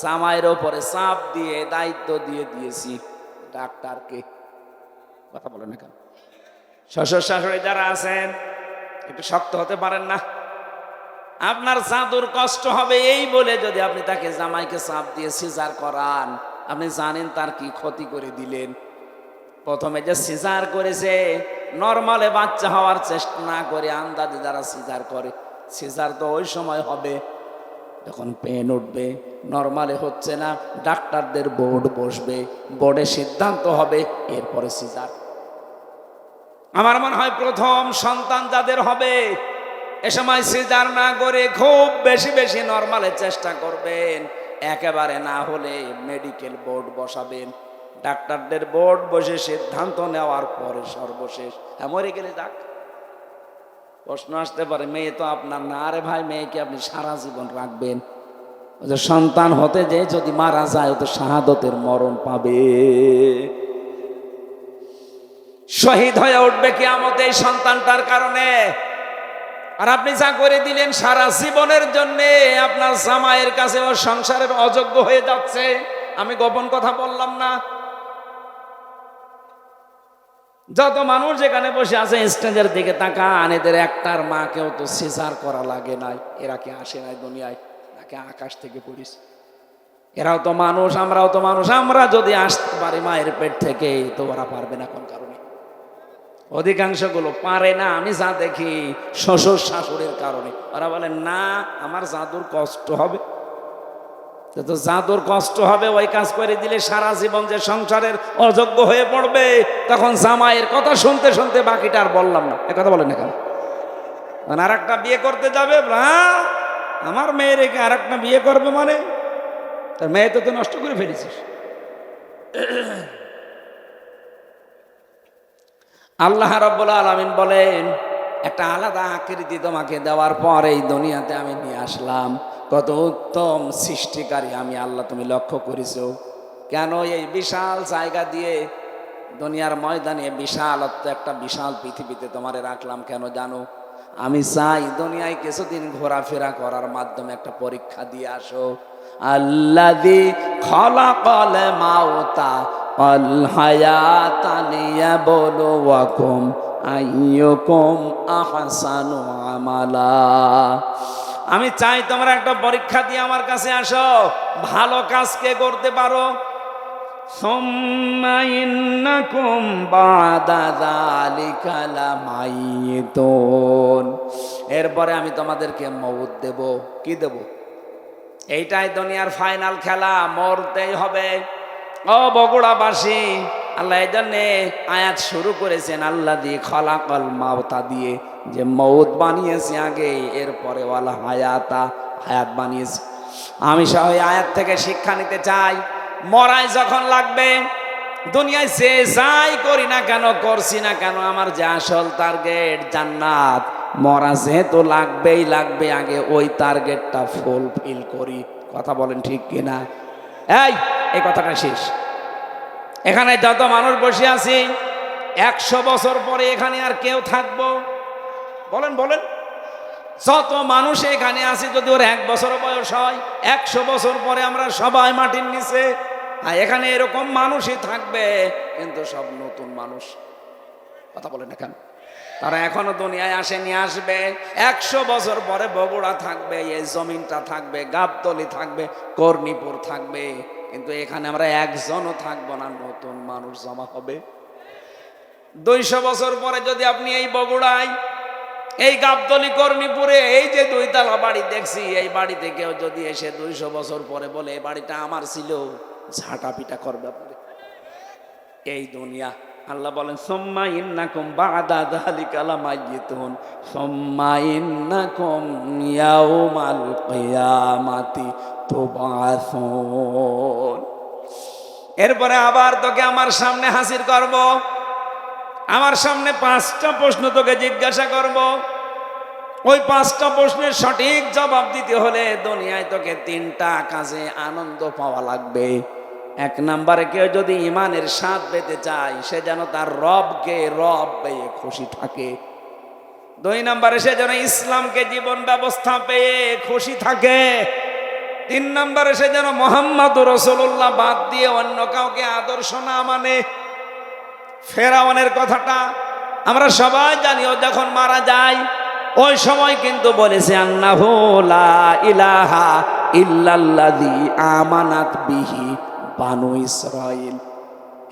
জামাইয়ের ওপরে চাপ দিয়ে দায়িত্ব দিয়ে দিয়েছি ডাক্তারকে। কথা বলেন না কেন? শ্বশুর শাশুড়ি যারা আছেন একটু শক্ত হতে পারেন না? আপনার চাদুর কষ্ট হবে এই বলে যদি আপনি তাকে জামাইকে চাপ দিয়ে সিজার করান, আপনি জানেন তার কি ক্ষতি করে দিলেন। প্রথমে যে সিজার করেছে নরমালে বাচ্চা হওয়ার চেষ্টা না করে আন্দাজে যারা সিজার করে, সিজার তো ওই সময় হবে যখন পেন উঠবে, নরমালে হচ্ছে না, ডাক্তারদের বোর্ড বসবে, বোর্ডে সিদ্ধান্ত হবে, এরপরে সিজার। আমার মনে হয় প্রথম সন্তান যাদের হবে এ সময় সিজার না করে খুব বেশি বেশি নরমালের চেষ্টা করবেন। একেবারে না হলে মেডিকেল বোর্ড বসাবেন, ডাক্তারদের বোর্ড বসে সিদ্ধান্ত নেওয়ার পরে সর্বশেষ মরে গেলে যাক। প্রশ্ন আসতে পারে মেয়ে তো আপনার না। আরে ভাই, মেয়েকে আপনি সারা জীবন রাখবেন। ওই যে সন্তান হতে যে যদি মারা যায় ও তো শাহাদতের মরণ পাবে, শহীদ হয়ে উঠবে কিয়ামতে এই সন্তানটার কারণে। আর আপনি যা করে দিলেন সারা জীবনের জন্য আপনার জামাইয়ের কাছে ও সংসারের অযোগ্য হয়ে যাচ্ছে। আমি গোপন কথা বললাম না। যত মানুষ যেখানে বসে আছে স্টেজের দিকে তাকান, এদের একটার মাকেও তো সিজার করা লাগে নাই। এরা কি আসে নাই দুনিয়ায়, নাকি আকাশ থেকে পড়িস? এরাও তো মানুষ, আমরাও তো মানুষ। আমরা যদি আসতে পারি মায়ের পেট থেকে, তো ওরা পারবে না কোন কারণে? অধিকাংশ গুলো পারে না। আমি যা দেখি শ্বশুর শাশুড়ির কারণে। ওরা বলে না, আমার জাদুর কষ্ট হবে। তো জাদুর কষ্ট হবে, ওই কাজ করে দিলে সারা জীবন যে সংসারের অযোগ্য হয়ে পড়বে, তখন জামাইয়ের কথা শুনতে শুনতে বাকিটা আর বললাম না। কথা বলেন না কেন? মানে আর একটা বিয়ে করতে যাবে, হ্যাঁ আমার মেয়ে রেখে আর একটা বিয়ে করবে, মানে তার মেয়ে তো তুই নষ্ট করে ফেলেছিস। আল্লাহ রাব্বুল আলামিন বলেন, একটা আলাদা আকৃতি তোমাকে দেওয়ার পর এই দুনিয়াতে আমি নিয়ে আসলাম। কত উত্তম সৃষ্টিকারী আমি আল্লাহ, তুমি লক্ষ্য করেছো? কেন এই বিশাল জায়গা দিয়ে দুনিয়ার ময়দানে বিশালত্ব একটা বিশাল পৃথিবীতে তোমারে রাখলাম কেন জানো? আমি চাই দুনিয়ায় কিছুদিন ঘোরাফেরা করার মাধ্যমে একটা পরীক্ষা দিয়ে আসো। আল্লাযী খালাকাল মাউতা ওয়াল হায়াতা লিয়াবলুয়াকুম আইয়ুকুম আহসানু আমালা। আমি চাই তোমরা একটা পরীক্ষা দিয়ে আমার কাছে আসো, ভালো কাজ কে করতে পারো। সুম্মা ইন্নাকুম বাদা যালিকা লামাইয়িতুন। এরপরে আমি তোমাদেরকে মওত দেব। কি দেব? এইটাই দুনিয়ার ফাইনাল খেলা, মরতেই হবে। ও বগুড়াবাসী, আল্লাহ এই জন্যে আয়াত শুরু করেছেন আল্লাযী খালাকাল মাউতা দিয়ে, যে মৌত বানিয়েছে আগে, এরপরে ওয়াল হায়াতা, হায়াত বানিয়েছে। আমি সহ আয়াত থেকে শিক্ষা নিতে চাই, মরাই যখন লাগবে, দুনিয়ায় সে যাই করি না কেন, করছি না কেন, আমার যে আসল টার্গেট জান্নাত, মরা যেহেতু লাগবেই লাগবে, আগে ওই টার্গেটটা ফুলফিল করি। কথা বলেন ঠিক কিনা? এই কথাটা শেষ। এখানে যত মানুষ বসে আছি, 100 বছর পরে এখানে আর কেউ থাকবো? বলেন বলেন। যত মানুষ এখানে আছে, যদি ওর 1 বছর বয়স হয়, 100 বছর পরে আমরা সবাই মাটির নিচে। আর এখানে এরকম মানুষই থাকবে, কিন্তু সব নতুন মানুষ। কথা বলেন না কেন? তারা এখনো দুনিয়ায় আসেনি, আসবে। 100 বছর পরে বগুড়া থাকবে, এই জমিনটা থাকবে, গাবতলী থাকবে, কর্ণীপুর থাকবে, কিন্তু এখানে আমরা একজনও থাকবো না, নতুন মানুষ জমা হবে। 200 বছর পরে যদি আপনি এই বগুড়ায়, এই গাবতলী, কর্ণীপুরে এই যে 2 তলা বাড়ি দেখছি, এই বাড়িতে কেউ যদি এসে 200 বছর পরে বলে এই বাড়িটা আমার ছিল, ঝাঁটা পিটা করবে আপনি। এই দুনিয়া। আল্লাহ বলেন সুম্মা ইন্নাকুম বাদা যালিকা লামাইয়িতুন সুম্মা ইন্নাকুম ইয়াউমাল কিয়ামাতি তুবাসুন। এরপরে আবার তোকে আমার সামনে হাজির করব, আমার সামনে 5টা প্রশ্ন তোকে জিজ্ঞাসা করব। ওই 5টা প্রশ্নের সঠিক জবাব দিতে হলে দুনিয়ায় তোকে 3টা কাজে আনন্দ পাওয়া লাগবে। 1 নম্বরে কেউ যদি ইমানের স্বাদ পেতে চায়, সে যেন তার রবকে রব পেয়ে খুশি থাকে। 2 নম্বরে সে যেন ইসলামকে জীবন ব্যবস্থা পেয়ে খুশি থাকে। 3 নম্বরে সে যেন মুহাম্মদুর রাসূলুল্লাহ বাদ দিয়ে অন্য কাউকে আদর্শ না মানে। ফেরাউনের কথাটা আমরা সবাই জানি, ও যখন মারা যায় ওই সময় কিন্তু বলেছে আন্নাহু লা ইলাহা ইল্লাল্লাযী আমানাত বিহি বানু ইসরাইল।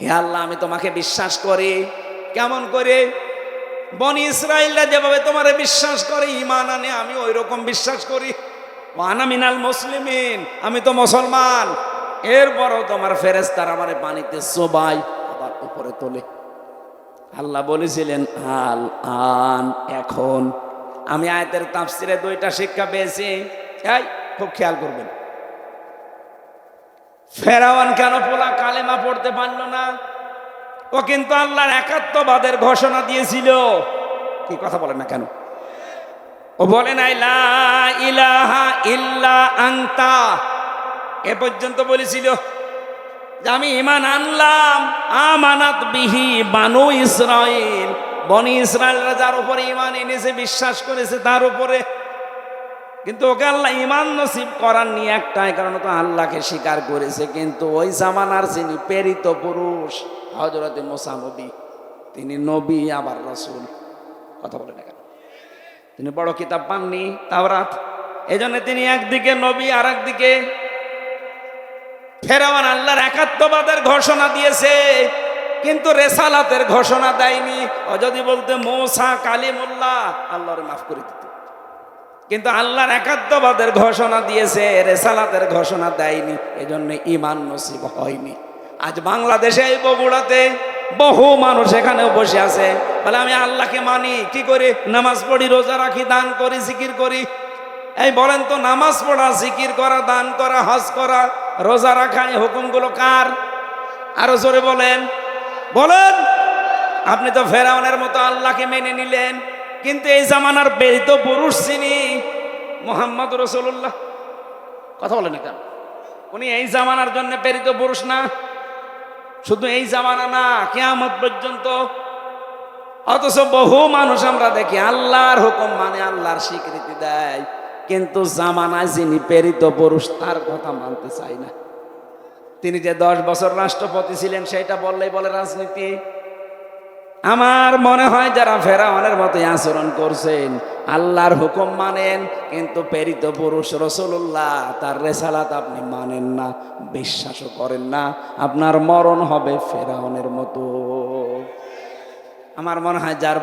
হে আল্লাহ, আমি তোমাকে বিশ্বাস করি। কেমন করে? বনি ইসরাইলরা যেভাবে তোমারে বিশ্বাস করে, ঈমান আনে, আমি ওই রকম বিশ্বাস করি। ওয়ানা মিনাল মুসলিমিন, আমি তো মুসলমান। এরপরও তোমার ফেরেশতারা আমারে পানিতে চোবাই, আবার উপরে তোলে। আল্লাহ বলেছিলেন আল আন, এখন। আমি আয়াতের তাফসিরে 2টা শিক্ষা পেয়েছি, খুব খেয়াল করবেন। ফেরাউন কেন পোলা কালেমা পড়তে পারল না? ও কিন্তু আল্লাহর একাত্মবাদের ঘোষণা দিয়েছিল। কি কথা বলেন না কেন? ও বলে নাই লা ইলাহা ইল্লা আনতা, এ পর্যন্ত বলেছিল যে আমি ঈমান আনলাম। আমানাত বিহি বানু ইসরাইল, বনি ইসরায়েলরা যার উপরে ঈমান এনেছে, বিশ্বাস করেছে তার উপরে। কিন্তু ওকে আল্লাহ ঈমান নসিব করাননি একটাই কারণ, তো আল্লাহকে স্বীকার করেছে। কিন্তু ওই জামানার যিনি প্রেরিত পুরুষ হযরত মুসা নবী, তিনি নবী আবার রাসূল। কথা বলে না কেন? তিনি বড় কিতাব পাননি, তাওরাত। এজন্য তিনি একদিকে নবী আর একদিকে ফেরাউন। আল্লাহর একাত্মবাদের ঘোষণা দিয়েছে কিন্তু রেসালাতের ঘোষণা দেয়নি। ও যদি বলতে মুসা কালিমুল্লাহ, আল্লাহরে মাফ করে দিত। কিন্তু আল্লাহর একাত্মবাদের ঘোষণা দিয়েছে, রেসালাতের ঘোষণা দেয়নি, এজন্য ঈমান নসিব হয়নি। আজ বাংলাদেশে এই বগুড়াতে বহু মানুষ এখানেও বসে আছে, বলে আমি আল্লাহকে মানি। কি করি? নামাজ পড়ি, রোজা রাখি, দান করি, জিকির করি। এই বলেন তো, নামাজ পড়া, জিকির করা, দান করা, হজ করা, রোজা রাখা, এই হুকুমগুলো কার? আরো জোরে বলেন, বলেন। আপনি তো ফেরাউনের মতো আল্লাহকে মেনে নিলেন, কিন্তু এই জামানার প্রেরিত পুরুষ যিনি মুহাম্মদ রাসূলুল্লাহ, কথা বলেন না কেন? উনি এই জামানার জন্য প্রেরিত পুরুষ না? শুধু এই জামানা না, কিয়ামত পর্যন্ত। অথচ বহু মানুষ আমরা দেখি আল্লাহর হুকুম মানে, আল্লাহর স্বীকৃতি দেয়, কিন্তু জামানায় যিনি প্রেরিত পুরুষ তার কথা মানতে চায় না। তিনি যে 10 বছর রাষ্ট্রপতি ছিলেন সেটা বললেই বলে রাজনীতি। আমার মনে হয় যারা ফেরাউনের মতো আচরণ করছেন, আল্লাহর হুকুম মানেন কিন্তু প্রেরিত পুরুষ রাসূলুল্লাহ তার রেসালাত আপনি মানেন না, বিশ্বাসও করেন না, আপনার মরণ হবে ফেরাউনের মতো। আমার মনে হয় যার